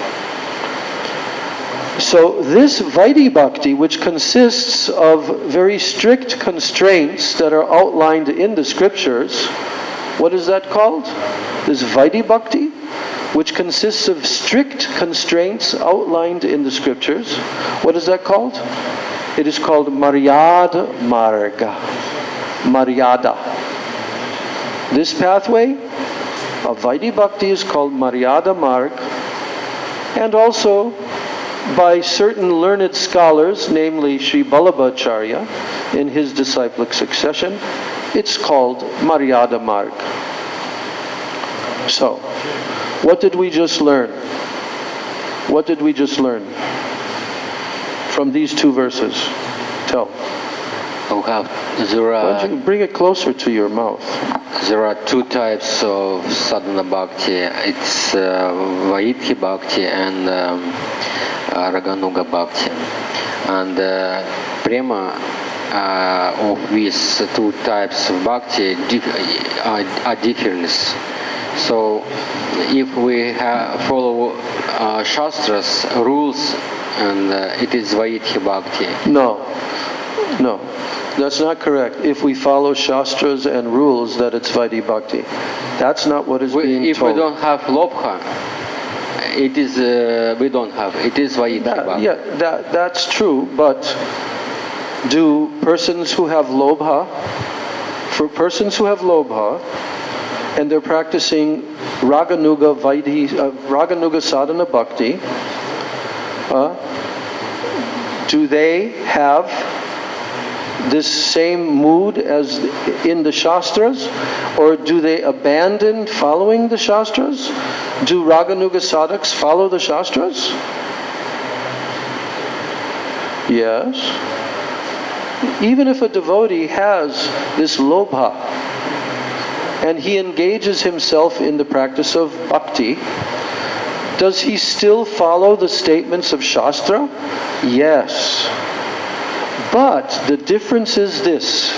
Speaker 1: So this Vaidhi bhakti, which consists of very strict constraints that are outlined in the scriptures, what is that called? This Vaidhi bhakti, which consists of strict constraints outlined in the scriptures, what is that called? It is called Maryada Marga. Maryada. This pathway of Vaidhi bhakti is called Maryada Marg, and also by certain learned scholars, namely Sri Ballabhacharya, in his disciplic succession, it's called Maryada Marg. So, what did we just learn? What did we just learn from these two verses? Tell.
Speaker 2: Why
Speaker 1: don't you bring it closer to your mouth?
Speaker 2: There are two types of sadhana bhakti. It's Vaidhi bhakti and Raganuga bhakti. And prema of these two types of bhakti are different. So if we follow Shastra's rules, and it is Vaidhi bhakti.
Speaker 1: No. That's not correct. If we follow Shastras and rules, that it's Vaidhi Bhakti. That's not what is being
Speaker 2: If
Speaker 1: told.
Speaker 2: we don't have lobha, it is we don't have. It is Vaidhi Bhakti.
Speaker 1: Yeah, that's true. But do persons who have lobha, for persons who have lobha, and they're practicing Raganuga Vaidhi, Raganuga Sadhana Bhakti, do they have this same mood as in the Shastras, or do they abandon following the Shastras? Do Raganuga sadhaks follow the Shastras? Yes. Even if a devotee has this lobha and he engages himself in the practice of bhakti, does he still follow the statements of Shastra? Yes. But the difference is this: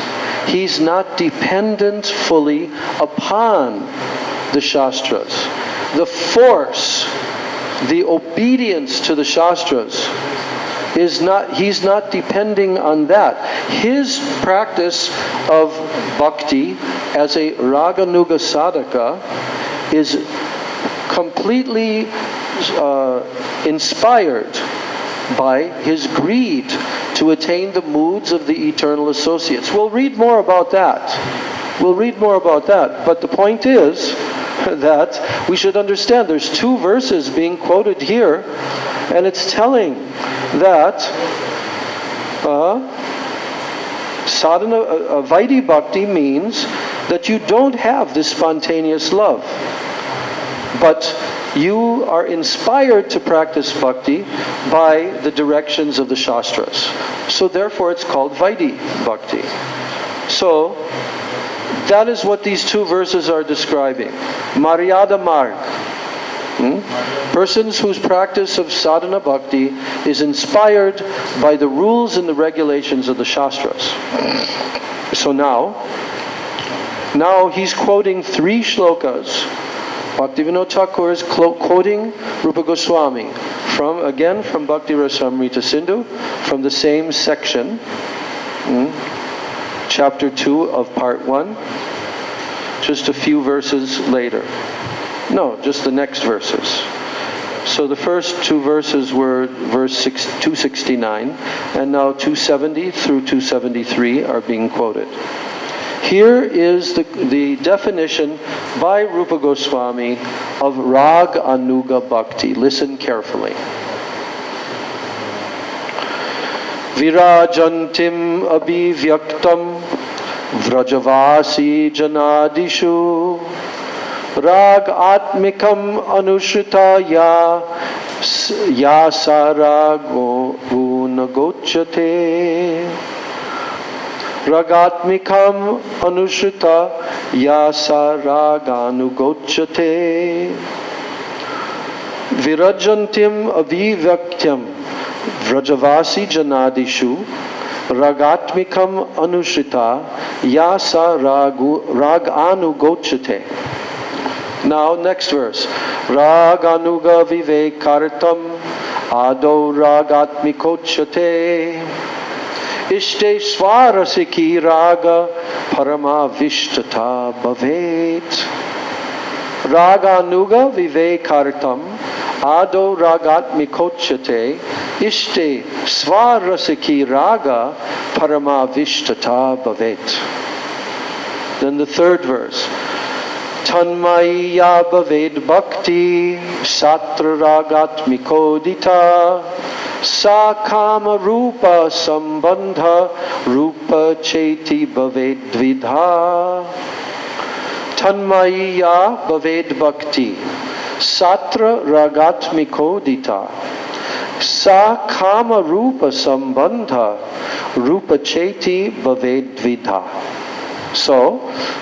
Speaker 1: he's not dependent fully upon the Shastras. The force, the obedience to the Shastras is not, he's not depending on that. His practice of bhakti as a Raganuga sadhaka is completely inspired by his greed to attain the moods of the eternal associates. We'll read more about that. But the point is that we should understand there's two verses being quoted here, and it's telling that sadhana, Vaidhi Bhakti means that you don't have this spontaneous love, but you are inspired to practice bhakti by the directions of the Shastras. So therefore it's called Vaidhi Bhakti. So that is what these two verses are describing. Maryada Marg. Persons whose practice of sadhana bhakti is inspired by the rules and the regulations of the Shastras. So now he's quoting 3 shlokas. Bhaktivinoda Thakur is quoting Rupa Goswami from Bhakti Rasamrita Sindhu, from the same section, chapter 2 of part 1, just a few verses later. No, just the next verses. So the first 2 verses were verse 269, and now 270 through 273 are being quoted. Here is the definition by Rupa Goswami of Rag Anuga Bhakti. Listen carefully. Virajantim abhivyaktam vrajavasi janadishu rag atmikam anushrita ya sarago unagochate. Ragatmikam anushrita yasa raganugochate virajantim avivaktyam vrajavasi janadishu ragatmikam anushrita yasa raganugochate. Now next verse. Raganuga vivekartam ado ragatmikochate Ishte svarasiki raga parama vishtata bhavet. Raganuga vivekartam ado ragatmikochate ishte svarasiki raga parama vishtata bhavet. Then the third verse. Tanmaya bhaved bhakti satra ragatmikodita sa kama rupa sambandha rupa cheti bhaved dvidha. Tanmaya bhaved bhakti satra ragatmikodita sa kama rupa sambandha rupa cheti bhaved dvidha. So,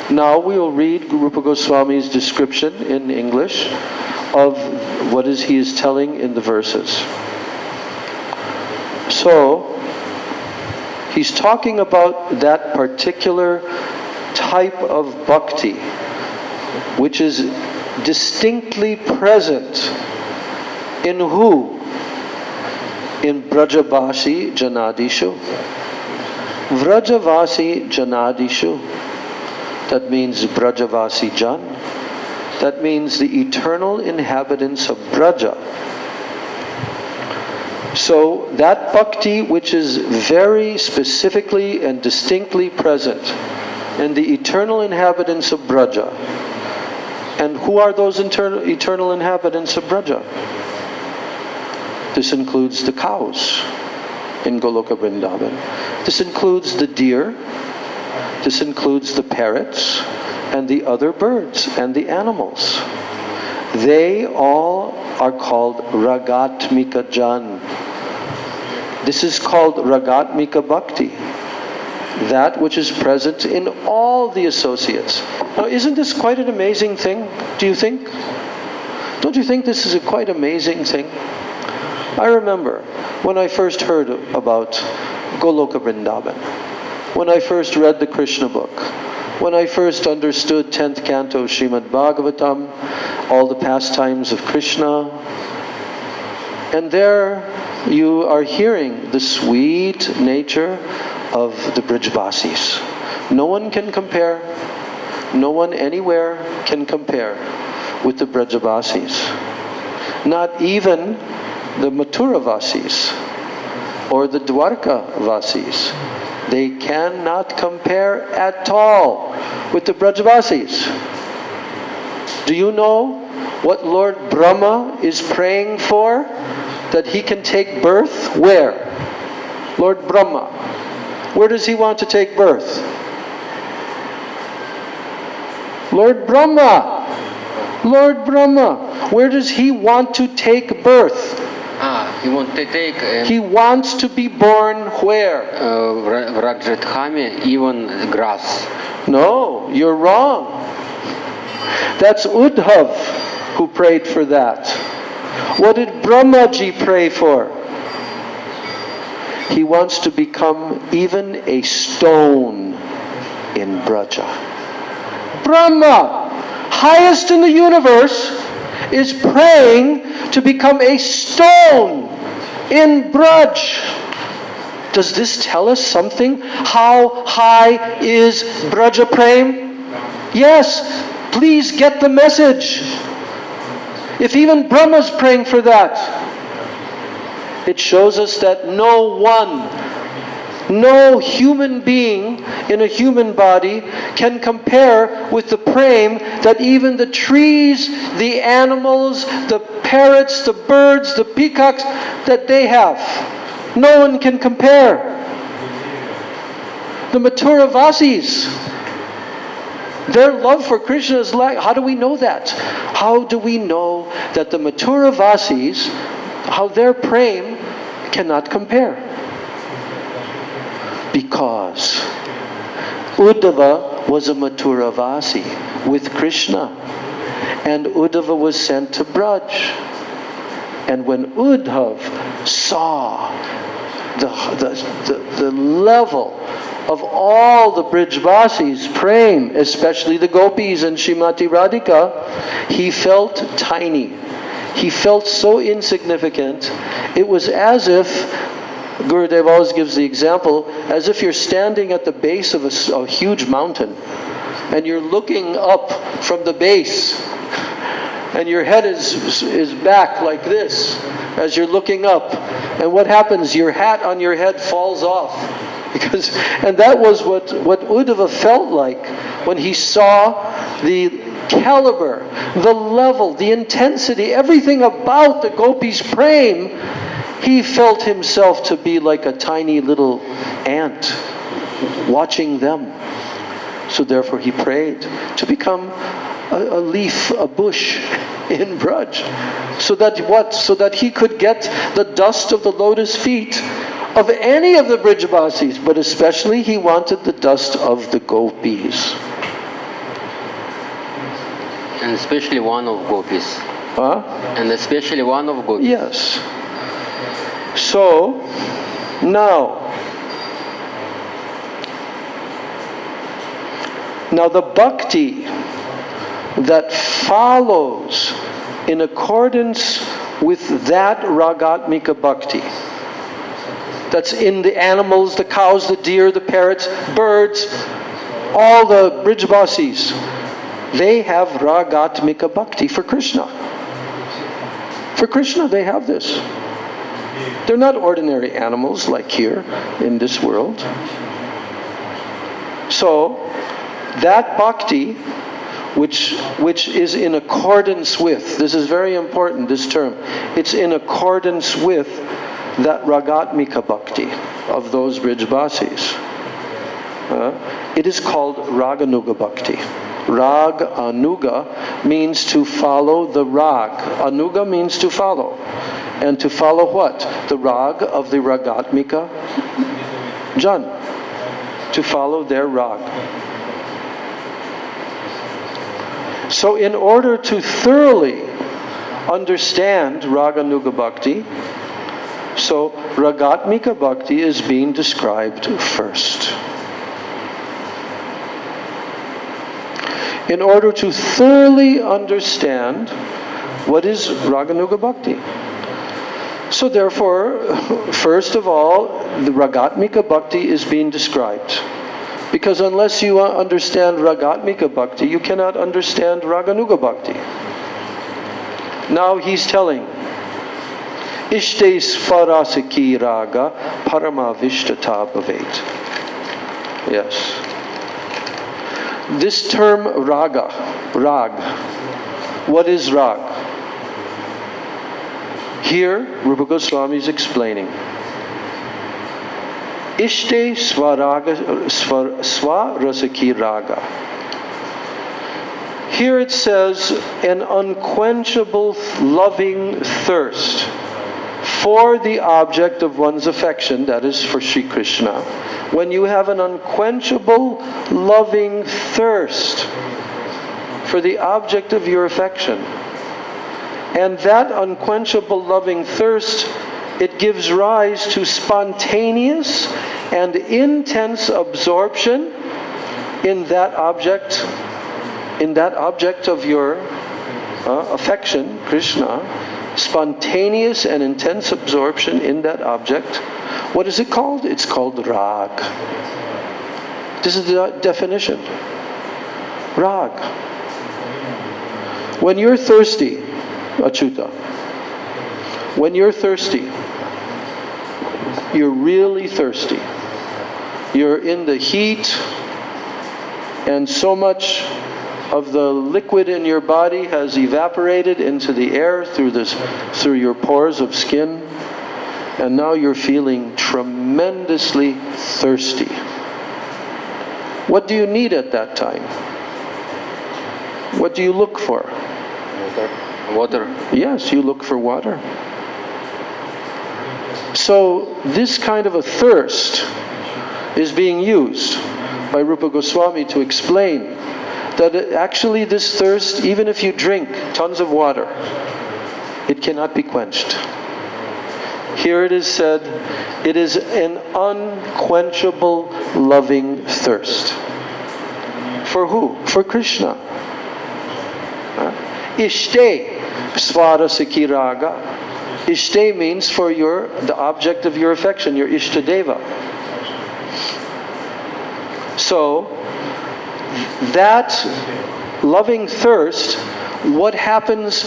Speaker 1: now we will read Rupa Goswami's description in English of what he is telling in the verses. So, he's talking about that particular type of bhakti, which is distinctly present in who? In Brajabasi Janadishu. Vrajavasi Janadishu. That means Brajavasi Jan. That means the eternal inhabitants of Braja. So that bhakti which is very specifically and distinctly present in the eternal inhabitants of Braja. And who are those eternal inhabitants of Braja? This includes the cows in Goloka Vrindavan. This includes the deer. This includes the parrots and the other birds and the animals. They all are called Ragatmika Jan. This is called Ragatmika Bhakti. That which is present in all the associates. Now, isn't this quite an amazing thing, do you think? Don't you think this is a quite amazing thing? I remember when I first heard about Goloka Vrindavan, when I first read the Krishna book, when I first understood 10th canto Srimad Bhagavatam, all the pastimes of Krishna, and there you are hearing the sweet nature of the Brijvasis. No one can compare, no one anywhere can compare with the Brajavasis. Not even the Mathuravasis or the Dwarkavasis. They cannot compare at all with the Brajavasis. Do you know what Lord Brahma is praying for? That he can take birth? Where? Lord Brahma. Where does he want to take birth? Lord Brahma. Lord Brahma. Where does he want to take birth?
Speaker 2: He wants to take...
Speaker 1: He wants to be born where?
Speaker 2: В Раджатхаме, even grass.
Speaker 1: No, you're wrong. That's Uddhav who prayed for that. What did Brahmaji pray for? He wants to become even a stone in Braja. Brahma, highest in the universe, is praying to become a stone in Braj. Does this tell us something? How high is Braja Prem? Yes, please get the message. If even Brahma's praying for that, it shows us that no human being in a human body can compare with the prem that even the trees, the animals, the parrots, the birds, the peacocks, that they have. No one can compare. The Mathuravasis, their love for Krishna is like, how do we know that? How do we know that the Mathuravasis, how their prem cannot compare? Because Uddhava was a Mathuravasi with Krishna, and Uddhava was sent to Braj. And when Uddhav saw the level of all the Brijvasis praying, especially the gopis and Srimati Radhika, he felt tiny. He felt so insignificant. It was as if, Gurudev always gives the example, as if you're standing at the base of a huge mountain and you're looking up from the base and your head is back like this as you're looking up, and what happens? Your hat on your head falls off. And that was what Uddhava felt like when he saw the caliber, the level, the intensity, everything about the gopis praying. He felt himself to be like a tiny little ant watching them. So therefore he prayed to become a leaf, a bush in Braj. So that what? So that he could get the dust of the lotus feet of any of the Brijavasis, but especially he wanted the dust of the gopis.
Speaker 2: And especially one of gopis.
Speaker 1: Huh?
Speaker 2: And especially one of gopis.
Speaker 1: Yes. So, now the bhakti that follows in accordance with that Ragatmika bhakti that's in the animals, the cows, the deer, the parrots, birds, all the Brijbasis. They have Ragatmika Bhakti for Krishna. For Krishna, they have this. They're not ordinary animals like here in this world. So, that bhakti, which is in accordance with, this is very important, this term, it's in accordance with that Ragatmika Bhakti of those Brijbasis. It is called Raganuga Bhakti. Rag Anuga means to follow the Rag. Anuga means to follow. And to follow what? The Rag of the Ragatmika Jan. To follow their Rag. So in order to thoroughly understand Raganuga Bhakti, so Ragatmika Bhakti is being described first. In order to thoroughly understand what is Raganuga Bhakti. So therefore, first of all, the Ragatmika Bhakti is being described. Because unless you understand Ragatmika Bhakti, you cannot understand Raganuga Bhakti. Now he's telling, Ishte Svarasiki Raga Parama Vishtata Bhavet. Yes. This term Raga, Rag, what is Rag? Here, Rupa Goswami is explaining. Ishte Swarasaki Raga. Here it says, an unquenchable loving thirst for the object of one's affection, that is for Sri Krishna. When you have an unquenchable loving thirst for the object of your affection, and that unquenchable loving thirst, it gives rise to spontaneous and intense absorption in that object of your affection, Krishna. Spontaneous and intense absorption in that object. What is it called? It's called Rag. This is the definition. Rag. When you're thirsty, Achyuta, when you're thirsty, you're really thirsty. You're in the heat, and so much of the liquid in your body has evaporated into the air through your pores of skin, and now you're feeling tremendously thirsty. What do you need at that time? What do you look for?
Speaker 2: Water.
Speaker 1: Yes, you look for water. So this kind of a thirst is being used by Rupa Goswami to explain that actually this thirst, even if you drink tons of water, it cannot be quenched. Here it is said, it is an unquenchable loving thirst. For who? For Krishna. Ishte Svarasaki Raga. Ishte means for the object of your affection, your Ishtadeva. So, that loving thirst, what happens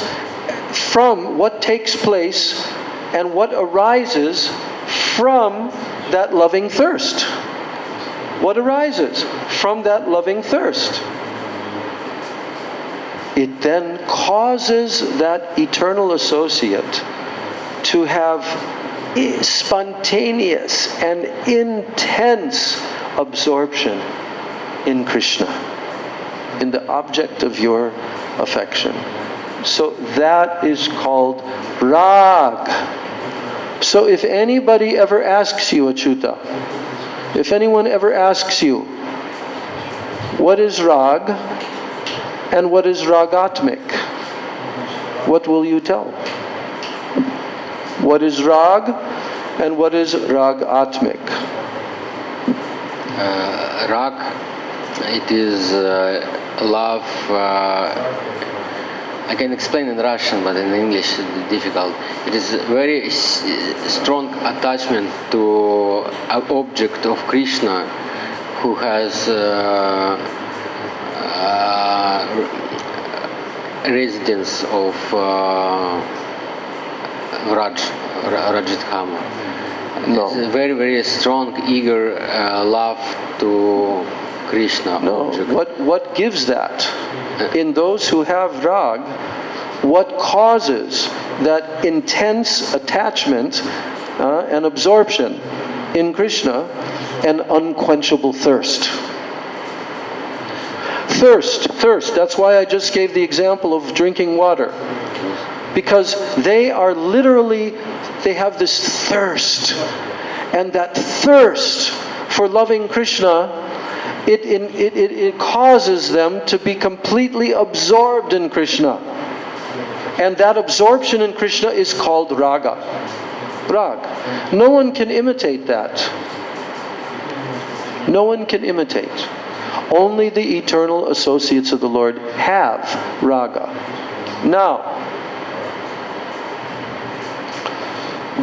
Speaker 1: from, what takes place, and what arises from that loving thirst? What arises from that loving thirst? It then causes that eternal associate to have spontaneous and intense absorption in Krishna, in the object of your affection. So that is called Rag. So if anybody ever asks you, Achyuta, if anyone ever asks you, what is Rag and what is Ragatmik? What will you tell? What is Rag and what is Ragatmik?
Speaker 2: Rag, it is love I can explain in Russian, but in English it's difficult. It is a very strong attachment to an object of Krishna who has residence of Rajadhama.
Speaker 1: No.
Speaker 2: It's a very, very strong, eager love to Krishna.
Speaker 1: No.
Speaker 2: Object.
Speaker 1: What gives that? In those who have rag, what causes that intense attachment and absorption in Krishna? An unquenchable thirst. Thirst. That's why I just gave the example of drinking water. Because they have this thirst. And that thirst for loving Krishna, it causes them to be completely absorbed in Krishna. And that absorption in Krishna is called raga. Rag. No one can imitate that. No one can imitate. Only the eternal associates of the Lord have raga. Now,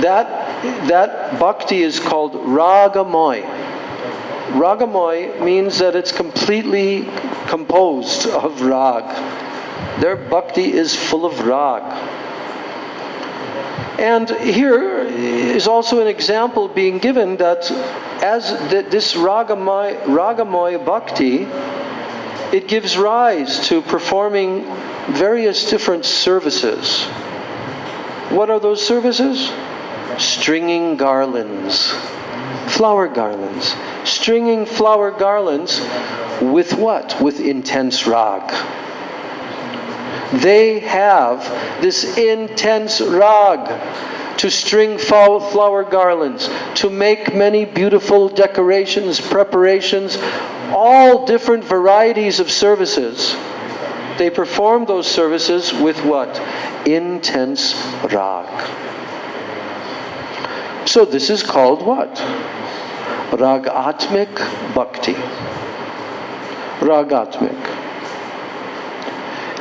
Speaker 1: that bhakti is called ragamoy. Ragamoy means that it's completely composed of rag. Their bhakti is full of rag. And here is also an example being given that as this ragamoy bhakti, it gives rise to performing various different services. What are those services? Stringing garlands, flower garlands. Stringing flower garlands with what? With intense rag. They have this intense rag to string flower garlands, to make many beautiful decorations, preparations, all different varieties of services. They perform those services with what? Intense rag. So this is called what? Ragatmik bhakti. Ragatmik.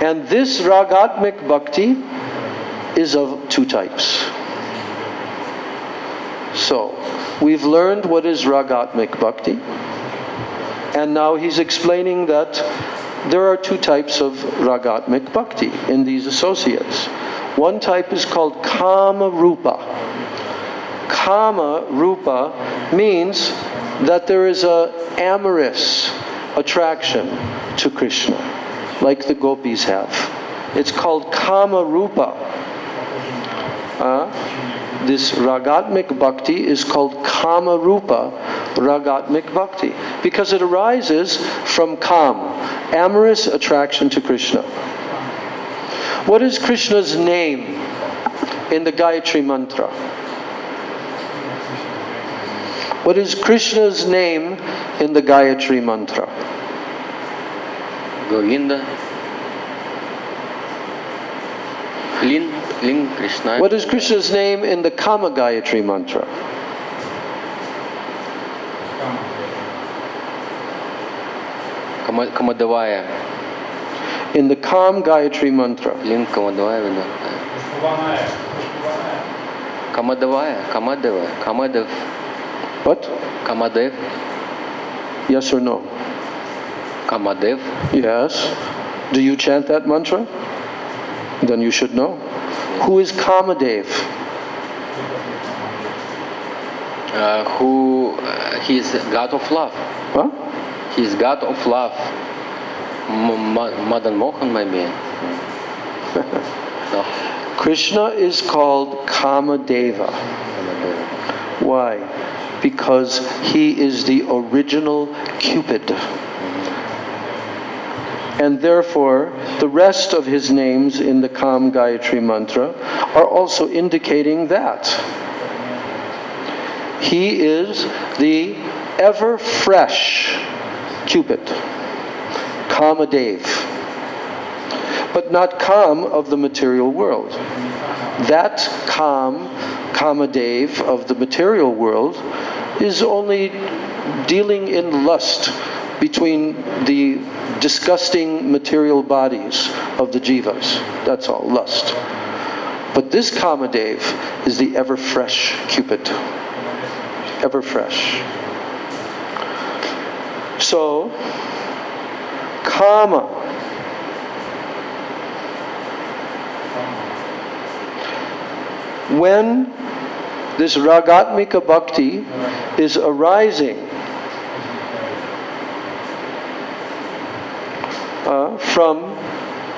Speaker 1: And this ragatmik bhakti is of two types. So, we've learned what is ragatmik bhakti. And now he's explaining that there are two types of ragatmik bhakti in these associates. One type is called kama rupa. Kama rupa means that there is an amorous attraction to Krishna, like the gopis have. It's called kama rupa. This ragatmik bhakti is called kama rupa ragatmik bhakti because it arises from kam, amorous attraction to Krishna. What is Krishna's name in the Gayatri Mantra? What is Krishna's name in the Gayatri Mantra?
Speaker 2: Govinda. Ling Krishna.
Speaker 1: What is Krishna's name in the Kama Gayatri Mantra?
Speaker 2: Kamadavaya.
Speaker 1: In the Kam Gayatri Mantra.
Speaker 2: Ling Kamadavaya. Kamadev.
Speaker 1: What?
Speaker 2: Kamadev.
Speaker 1: Yes or no?
Speaker 2: Kamadev.
Speaker 1: Yes. Do you chant that mantra? Then you should know. Who is Kamadev?
Speaker 2: He's God of love.
Speaker 1: Huh?
Speaker 2: He's God of love. Madan Mohan, maybe. No.
Speaker 1: Krishna is called Kamadeva. Why? Because he is the original Cupid. And therefore, the rest of his names in the Kam Gayatri Mantra are also indicating that. He is the ever-fresh Cupid, Kamadev. But not Kam of the material world. That Kamadev of the material world is only dealing in lust, between the disgusting material bodies of the jivas. That's all, lust. But this Kamadev is the ever-fresh Cupid. Ever-fresh. So, Kama. When this Ragatmika Bhakti is arising from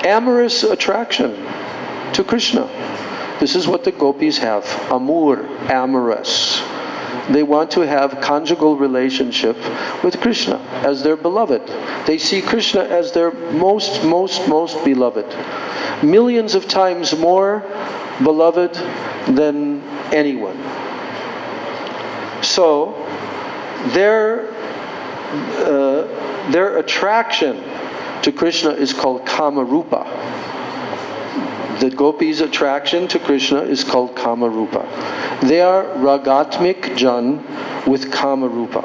Speaker 1: amorous attraction to Krishna. This is what the gopis have, amur, amorous. They want to have conjugal relationship with Krishna as their beloved. They see Krishna as their most beloved. Millions of times more beloved than anyone. So, their attraction to Krishna is called Kamarupa. The gopis' attraction to Krishna is called Kamarupa. They are Ragatmik Jan with Kamarupa.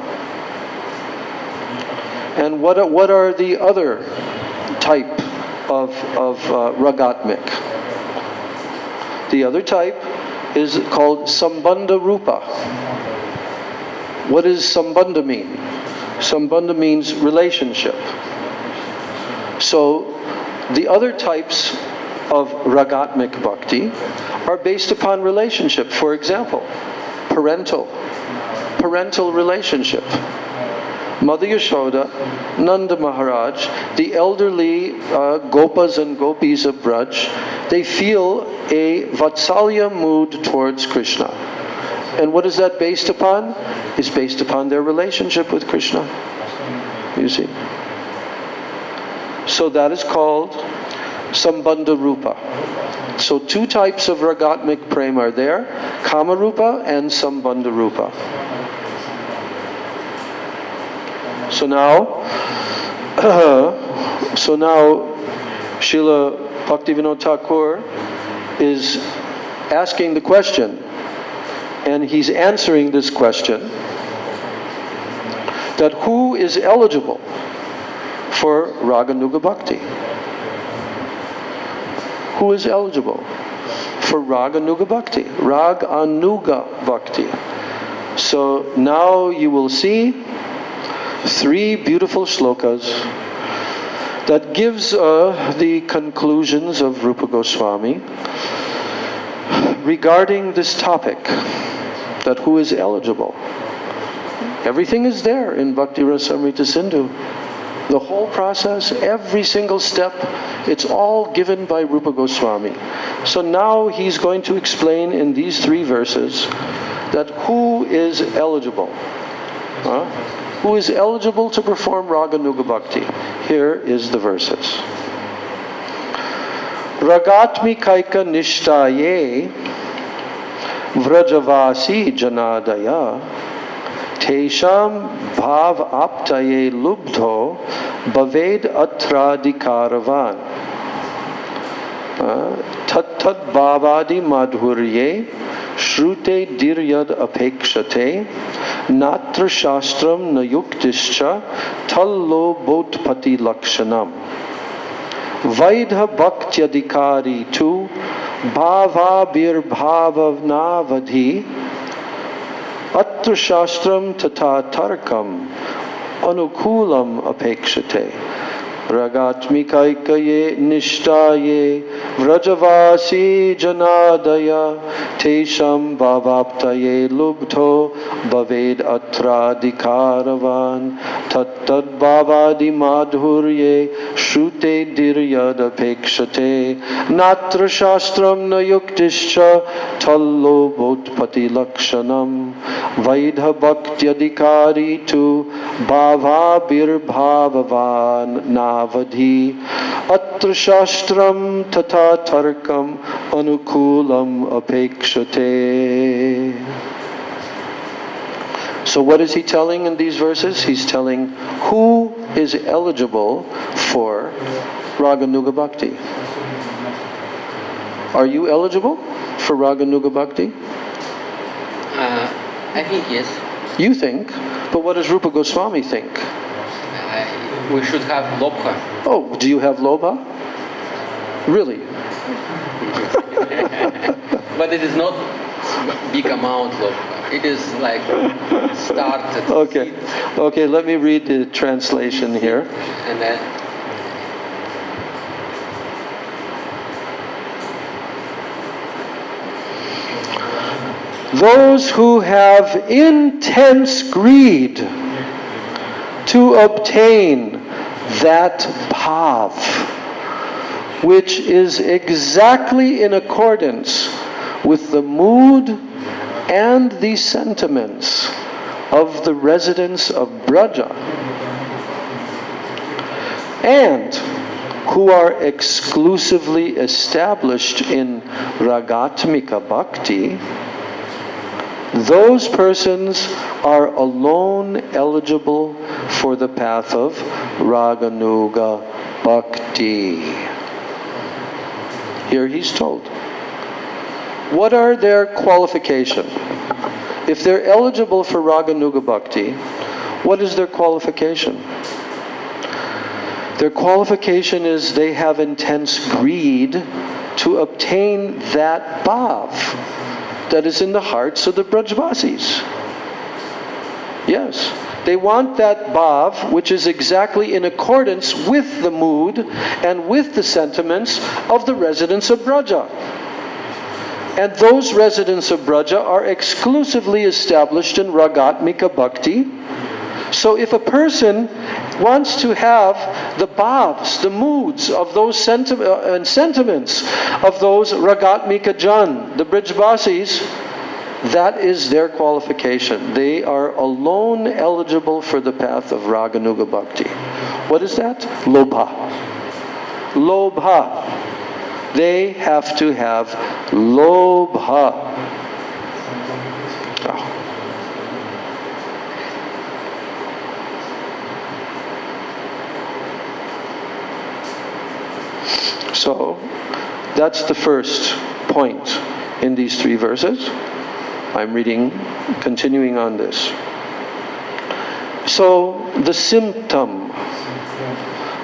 Speaker 1: And what are the other type of Ragatmik? The other type is called Sambandha Rupa. What does Sambandha mean? Sambandha means relationship. So the other types of Ragatmik Bhakti are based upon relationship. For example, parental relationship. Mother Yashoda, Nanda Maharaj, the elderly Gopas and Gopis of Braj, they feel a Vatsalya mood towards Krishna. And what is that based upon? It's based upon their relationship with Krishna. You see? So that is called Sambandha Rupa. So two types of Ragatmik Prema are there, Kama Rupa and Sambandha Rupa. So now Srila Bhaktivinoda Thakur is asking the question, and he's answering this question, that who is eligible for Raganuga Bhakti? Who is eligible for Raganuga Bhakti? Raganuga Bhakti. So now you will see 3 beautiful shlokas that gives the conclusions of Rupa Goswami regarding this topic, that who is eligible. Everything is there in Bhakti Rasamrita Sindhu. The whole process, every single step, it's all given by Rupa Goswami. So now he's going to explain in these 3 verses that who is eligible. Who is eligible to perform Raganuga Bhakti. Here is the verses. Ragatmikaika nishtaye vrajavasi janadaya tesham bhav aptaye lubdho bhaved atradikaravan tat bhavadi madhurye shrute diryad apekshate natra shastram nayuktischa tallo botpati lakshanam vaidha bhaktyadikari tu bhavabir bhavavnavadhi atra shastram tata tarkam anukulam apekshate Ragatmikaikaye nishtaye vrajavasi janadaya tesham bhavaptaye lubdho bhaved atradikaravan tattad bhavadi madhurye shrute diryad apekshate natra shastram nayuktischa tallo botpati lakshanam vaidha bhaktyadikari tu bhavabir bhavavan Navadhi atra shastram tata tarkam anukulam apekshate. So what is he telling in these verses? He's telling who is eligible for Raganuga Bhakti. Are you eligible for Raganuga Bhakti?
Speaker 2: I think yes.
Speaker 1: You think, but what does Rupa Goswami think?
Speaker 2: We should have lobha.
Speaker 1: Oh, do you have lobha? Really?
Speaker 2: But it is not big amount lobha. It is like started.
Speaker 1: Okay. Okay, let me read the translation here.
Speaker 2: And then
Speaker 1: those who have intense greed to obtain that bhav, which is exactly in accordance with the mood and the sentiments of the residents of Braja, and who are exclusively established in Ragatmika Bhakti, those persons are alone eligible for the path of Raganuga Bhakti. Here he's told. What are their qualifications? If they're eligible for Raganuga Bhakti, what is their qualification? Their qualification is they have intense greed to obtain that bhav that is in the hearts of the Brajvasis. Yes, they want that bhav which is exactly in accordance with the mood and with the sentiments of the residents of Braja. And those residents of Braja are exclusively established in Ragatmika Bhakti. So if a person wants to have the bhavs, the moods of those sentiments of those Ragatmika Jan, the Brijvasis, that is their qualification. They are alone eligible for the path of Raganuga Bhakti. What is that? Lobha. Lobha. They have to have lobha. Oh. So, that's the first point in these 3 verses. I'm reading, continuing on this. So, the symptom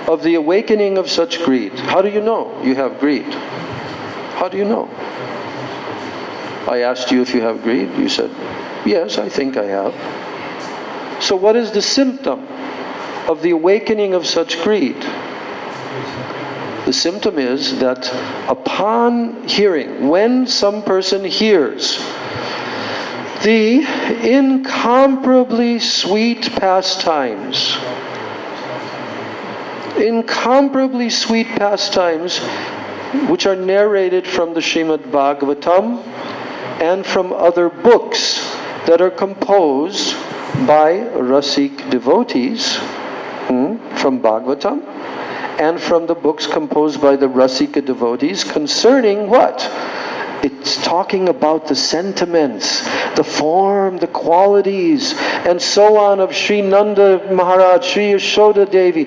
Speaker 1: of the awakening of such greed. How do you know you have greed? How do you know? I asked you if you have greed. You said, yes, I think I have. So what is the symptom of the awakening of such greed? The symptom is that upon hearing, when some person hears the incomparably sweet pastimes, which are narrated from the Srimad Bhagavatam and from other books that are composed by Rasik devotees, from Bhagavatam, and from the books composed by the Rasika devotees concerning what? It's talking about the sentiments, the form, the qualities, and so on of Sri Nanda Maharaj, Sri Yashoda Devi,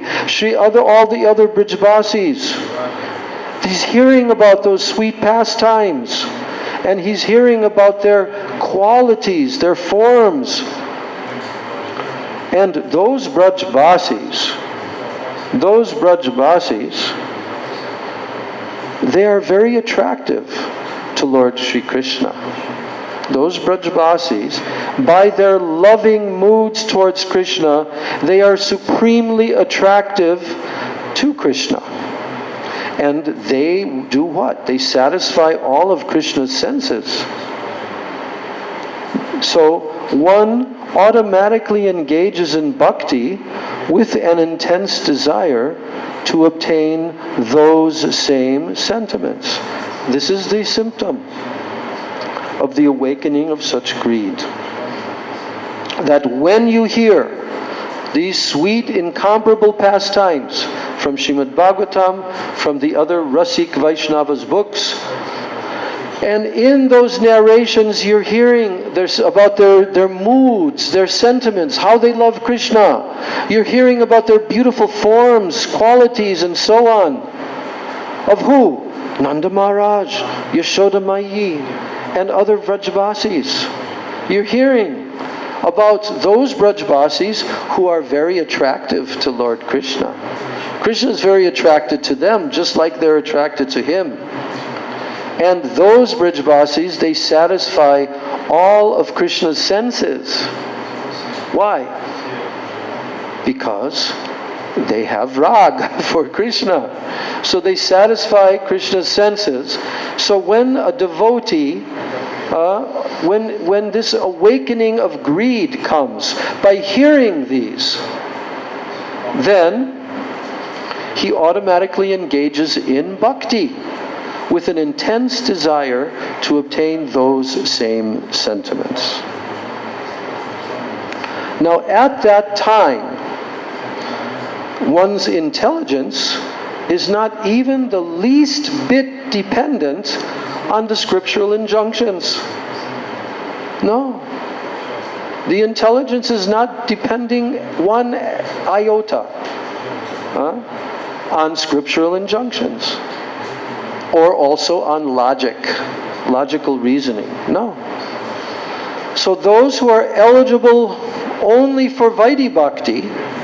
Speaker 1: all the other Brijvasis. He's hearing about those sweet pastimes, and he's hearing about their qualities, their forms. And those Brajvasis, they are very attractive to Lord Sri Krishna. Those Brajvasis, by their loving moods towards Krishna, they are supremely attractive to Krishna. And they do what? They satisfy all of Krishna's senses. So one automatically engages in bhakti with an intense desire to obtain those same sentiments. This is the symptom of the awakening of such greed. That when you hear these sweet, incomparable pastimes from Srimad Bhagavatam, from the other Rasik Vaishnavas books, and in those narrations you're hearing about their moods, their sentiments, how they love Krishna. You're hearing about their beautiful forms, qualities, and so on. Of who? Nanda Maharaj, Yashoda Mayi, and other Vrajvasis. You're hearing about those Brajbasis who are very attractive to Lord Krishna. Krishna is very attracted to them, just like they're attracted to him. And those Brajbasis, they satisfy all of Krishna's senses. Why? Because they have rag for Krishna. So they satisfy Krishna's senses. So when a devotee, when this awakening of greed comes, by hearing these, then he automatically engages in bhakti with an intense desire to obtain those same sentiments. Now at that time, one's intelligence is not even the least bit dependent on the scriptural injunctions. No. The intelligence is not depending one iota on scriptural injunctions, or also on logical reasoning. No. So those who are eligible only for Vaidhi Bhakti,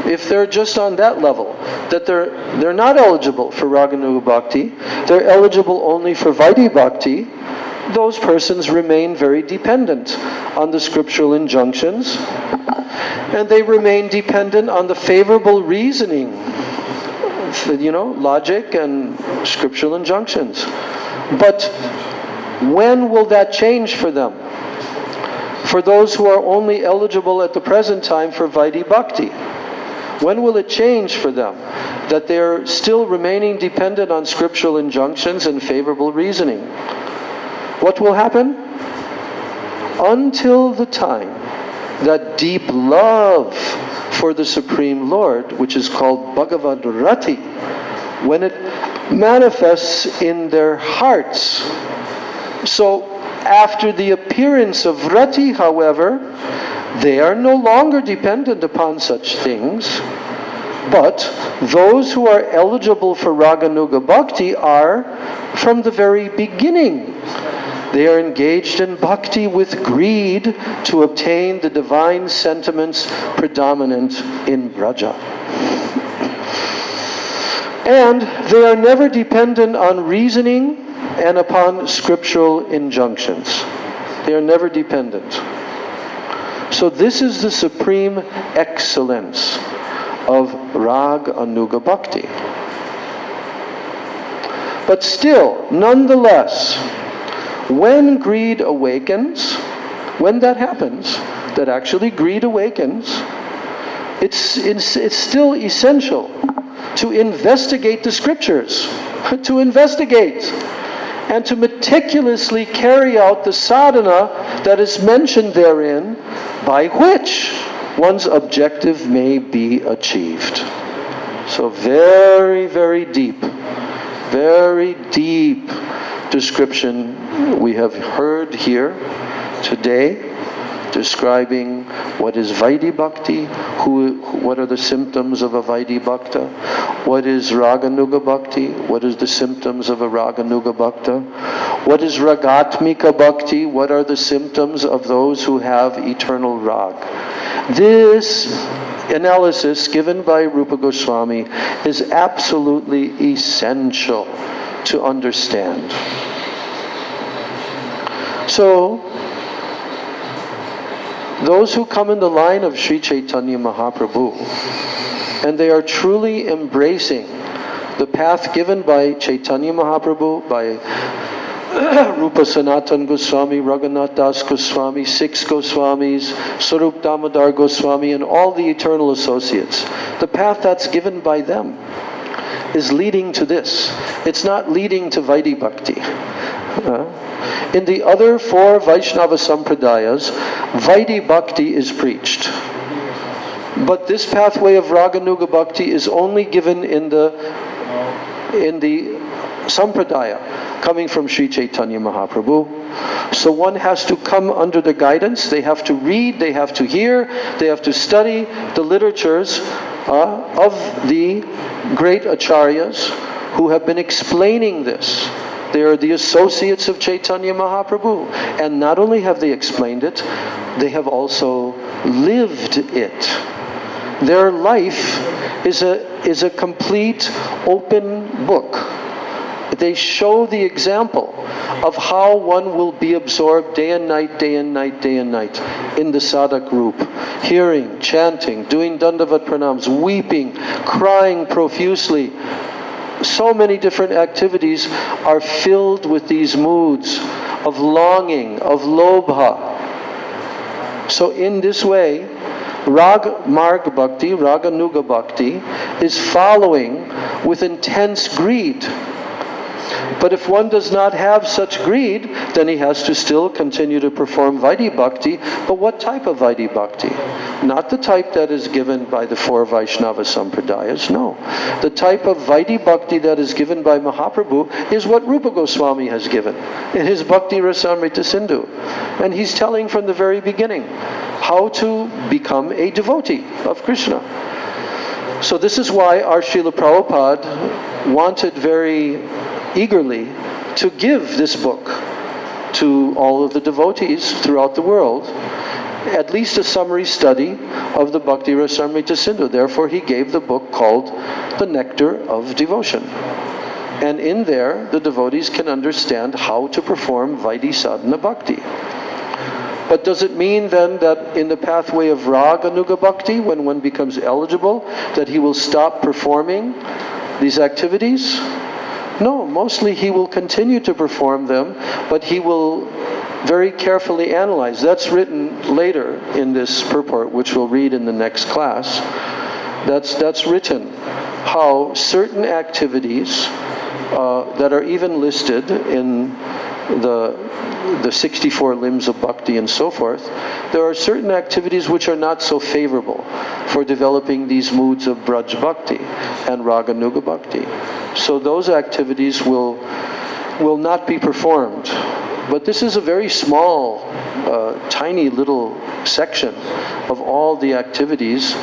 Speaker 1: if they're just on that level, that they're not eligible for Raganuga Bhakti, they're eligible only for Vaidhi Bhakti, those persons remain very dependent on the scriptural injunctions, and they remain dependent on the favorable reasoning, logic and scriptural injunctions. But when will that change for them? For those who are only eligible at the present time for Vaidhi Bhakti, when will it change for them that they're still remaining dependent on scriptural injunctions and favorable reasoning? What will happen? Until the time that deep love for the Supreme Lord, which is called Bhagavad Rati, when it manifests in their hearts. So after the appearance of Rati, however, they are no longer dependent upon such things, but those who are eligible for Raganuga Bhakti are from the very beginning. They are engaged in bhakti with greed to obtain the divine sentiments predominant in Braja. And they are never dependent on reasoning and upon scriptural injunctions. They are never dependent. So this is the supreme excellence of Rag Anuga Bhakti. But still, nonetheless, when greed awakens, when that happens, that actually greed awakens, it's still essential to investigate the scriptures, to investigate, and to meticulously carry out the sadhana that is mentioned therein, by which one's objective may be achieved. So very, very deep description we have heard here today, describing what is Vaidhi Bhakti, what are the symptoms of a Vaidhi Bhakta, what is Raganuga Bhakti, what is the symptoms of a Raganuga Bhakta, what is Ragatmika Bhakti, what are the symptoms of those who have eternal Rag. This analysis given by Rupa Goswami is absolutely essential to understand. So, those who come in the line of Sri Chaitanya Mahaprabhu, and they are truly embracing the path given by Chaitanya Mahaprabhu, by Rupa Sanatan Goswami, Raghunath Das Goswami, 6 Goswamis, Sarup Damodar Goswami, and all the eternal associates. The path that's given by them is leading to this. It's not leading to Vaidhi Bhakti. In the other 4 Vaishnava Sampradayas, Vaidhi Bhakti is preached. But this pathway of Raganuga Bhakti is only given in the Sampradaya, coming from Sri Chaitanya Mahaprabhu. So one has to come under the guidance. They have to read, they have to hear, they have to study the literatures of the great acharyas who have been explaining this. They are the associates of Chaitanya Mahaprabhu. And not only have they explained it, they have also lived it. Their life is a complete open book. They show the example of how one will be absorbed day and night, day and night, day and night in the sadhak group, hearing, chanting, doing dandavat pranams, weeping, crying profusely. So many different activities are filled with these moods of longing, of lobha. So in this way, Raga Marga Bhakti, Raga Nuga Bhakti, is following with intense greed. But if one does not have such greed, then he has to still continue to perform Vaidhi Bhakti. But what type of Vaidhi Bhakti? Not the type that is given by the four Vaishnava Sampradayas, no. The type of Vaidhi Bhakti that is given by Mahaprabhu is what Rupa Goswami has given in his Bhakti Rasamrita Sindhu. And he's telling from the very beginning how to become a devotee of Krishna. So this is why our Srila Prabhupada wanted very eagerly to give this book to all of the devotees throughout the world, at least a summary study of the Bhakti Rasamrita Sindhu. Therefore he gave the book called The Nectar of Devotion. And in there, the devotees can understand how to perform Vaidhi Sadhana Bhakti. But does it mean then that in the pathway of Raga Nuga Bhakti, when one becomes eligible, that he will stop performing these activities? No, mostly he will continue to perform them, but he will very carefully analyze. That's written later in this purport, which we'll read in the next class. That's written how certain activities that are even listed in the 64 limbs of bhakti and so forth, there are certain activities which are not so favorable for developing these moods of Braj Bhakti and Raga Nuga Bhakti. So those activities will not be performed. But this is a very small, tiny little section of all the activities,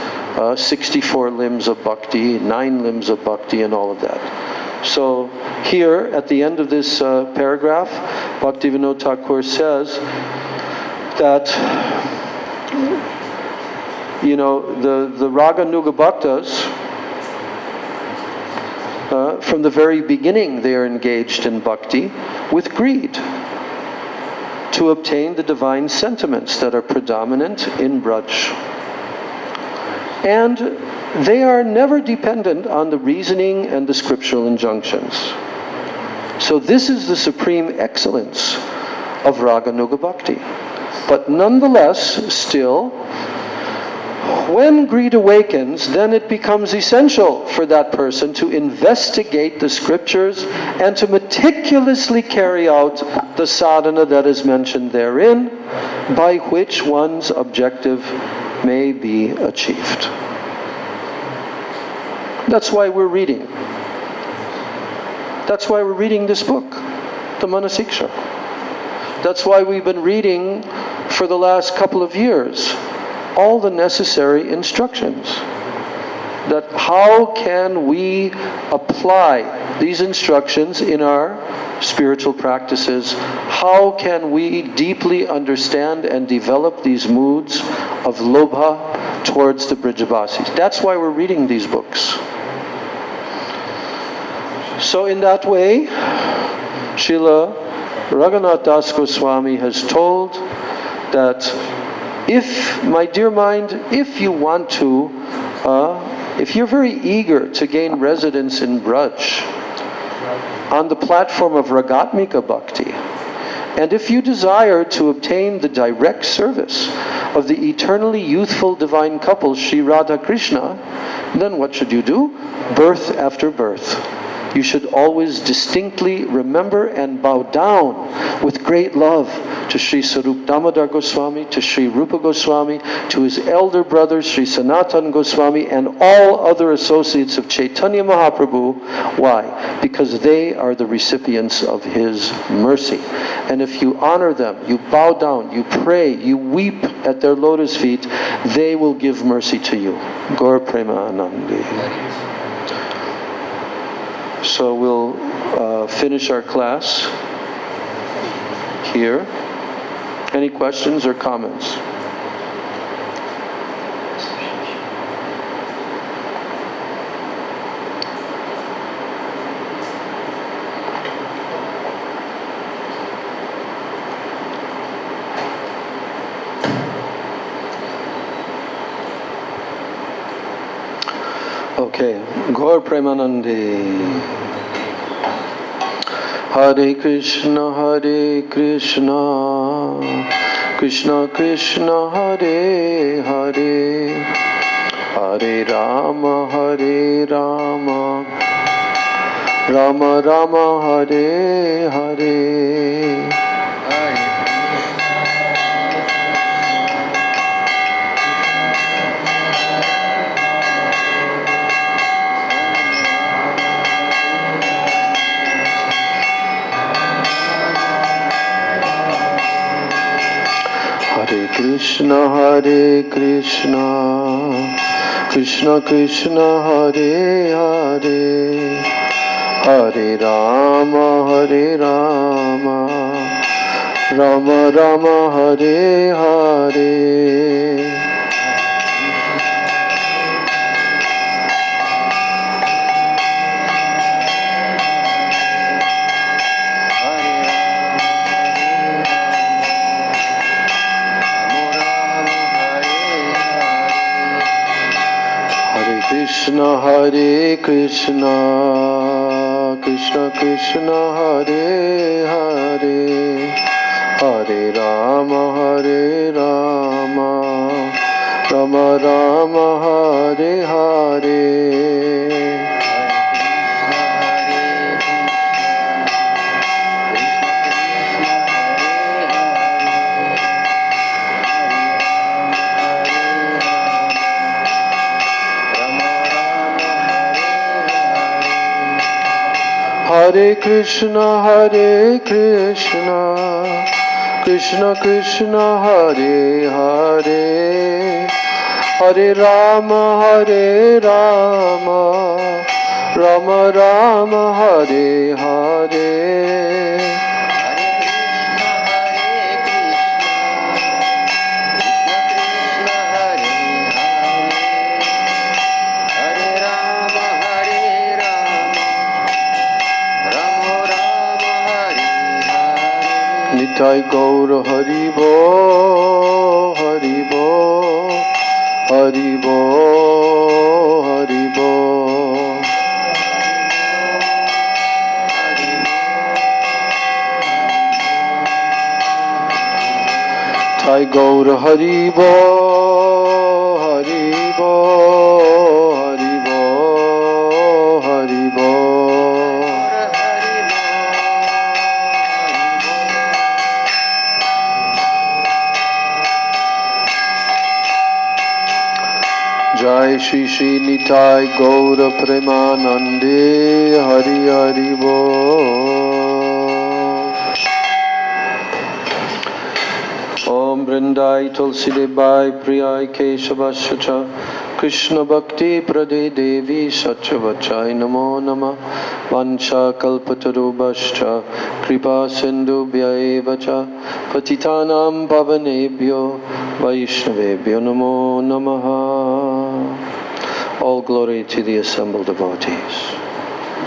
Speaker 1: 64 limbs of bhakti, 9 limbs of bhakti, and all of that. So here, at the end of this paragraph, Bhaktivinoda Thakur says that, the Raga Nuga Bhaktas, from the very beginning they are engaged in bhakti with greed to obtain the divine sentiments that are predominant in Braj. And they are never dependent on the reasoning and the scriptural injunctions. So this is the supreme excellence of Raga Nuga Bhakti. But nonetheless, still, when greed awakens, then it becomes essential for that person to investigate the scriptures and to meticulously carry out the sadhana that is mentioned therein, by which one's objective may be achieved. That's why we're reading. That's why we're reading this book, the Manah-siksa. That's why we've been reading for the last couple of years all the necessary instructions. That how can we apply these instructions in our spiritual practices? How can we deeply understand and develop these moods of lobha towards the Brijabasis? That's why we're reading these books. So in that way, Srila Raghunath Das Goswami has told that if, my dear mind, if you want to, if you're very eager to gain residence in Braj on the platform of Ragatmika Bhakti, and if you desire to obtain the direct service of the eternally youthful divine couple Sri Radha Krishna, then what should you do? Birth after birth. You should always distinctly remember and bow down with great love to Sri Sarup Damodar Goswami, to Sri Rupa Goswami, to his elder brother Sri Sanatan Goswami, and all other associates of Chaitanya Mahaprabhu. Why? Because they are the recipients of his mercy. And if you honor them, you bow down, you pray, you weep at their lotus feet, they will give mercy to you. Gaur Prema Anandi. So we'll finish our class here. Any questions or comments? Okay, Gaur Premanandi. Hare Krishna, Krishna Krishna, Hare Hare, Hare Rama, Rama Rama, Hare Hare. Hare Krishna, Krishna Krishna, Hare Hare, Hare Rama, Rama Rama, Hare Hare. Hare Krishna, Krishna Krishna, Hare Hare, Hare Rama, Rama Rama, Hare Hare. Hare Krishna, Krishna Krishna, Hare Hare, Hare Rama, Rama Rama, Hare Hare. Nitai Gaura Haribo, Haribo, Haribo, Haribo. Nitai Gaura Haribo, Haribo, Haribo, Haribo. Jai Shri Shri Nitai Gaura Premanande, Hari Hari Bo. Om Vrindai Tulsi Debai Priyai Keshavascha Krishna Bhakti Prade Devi Satchavachai Namo Nama Vancha Kalpatarubhascha Kripa Sindhu Bhyaevacha Patitanam Pavanebhyo Vaishnavebhyo Namo Namaha. All glory to the assembled devotees.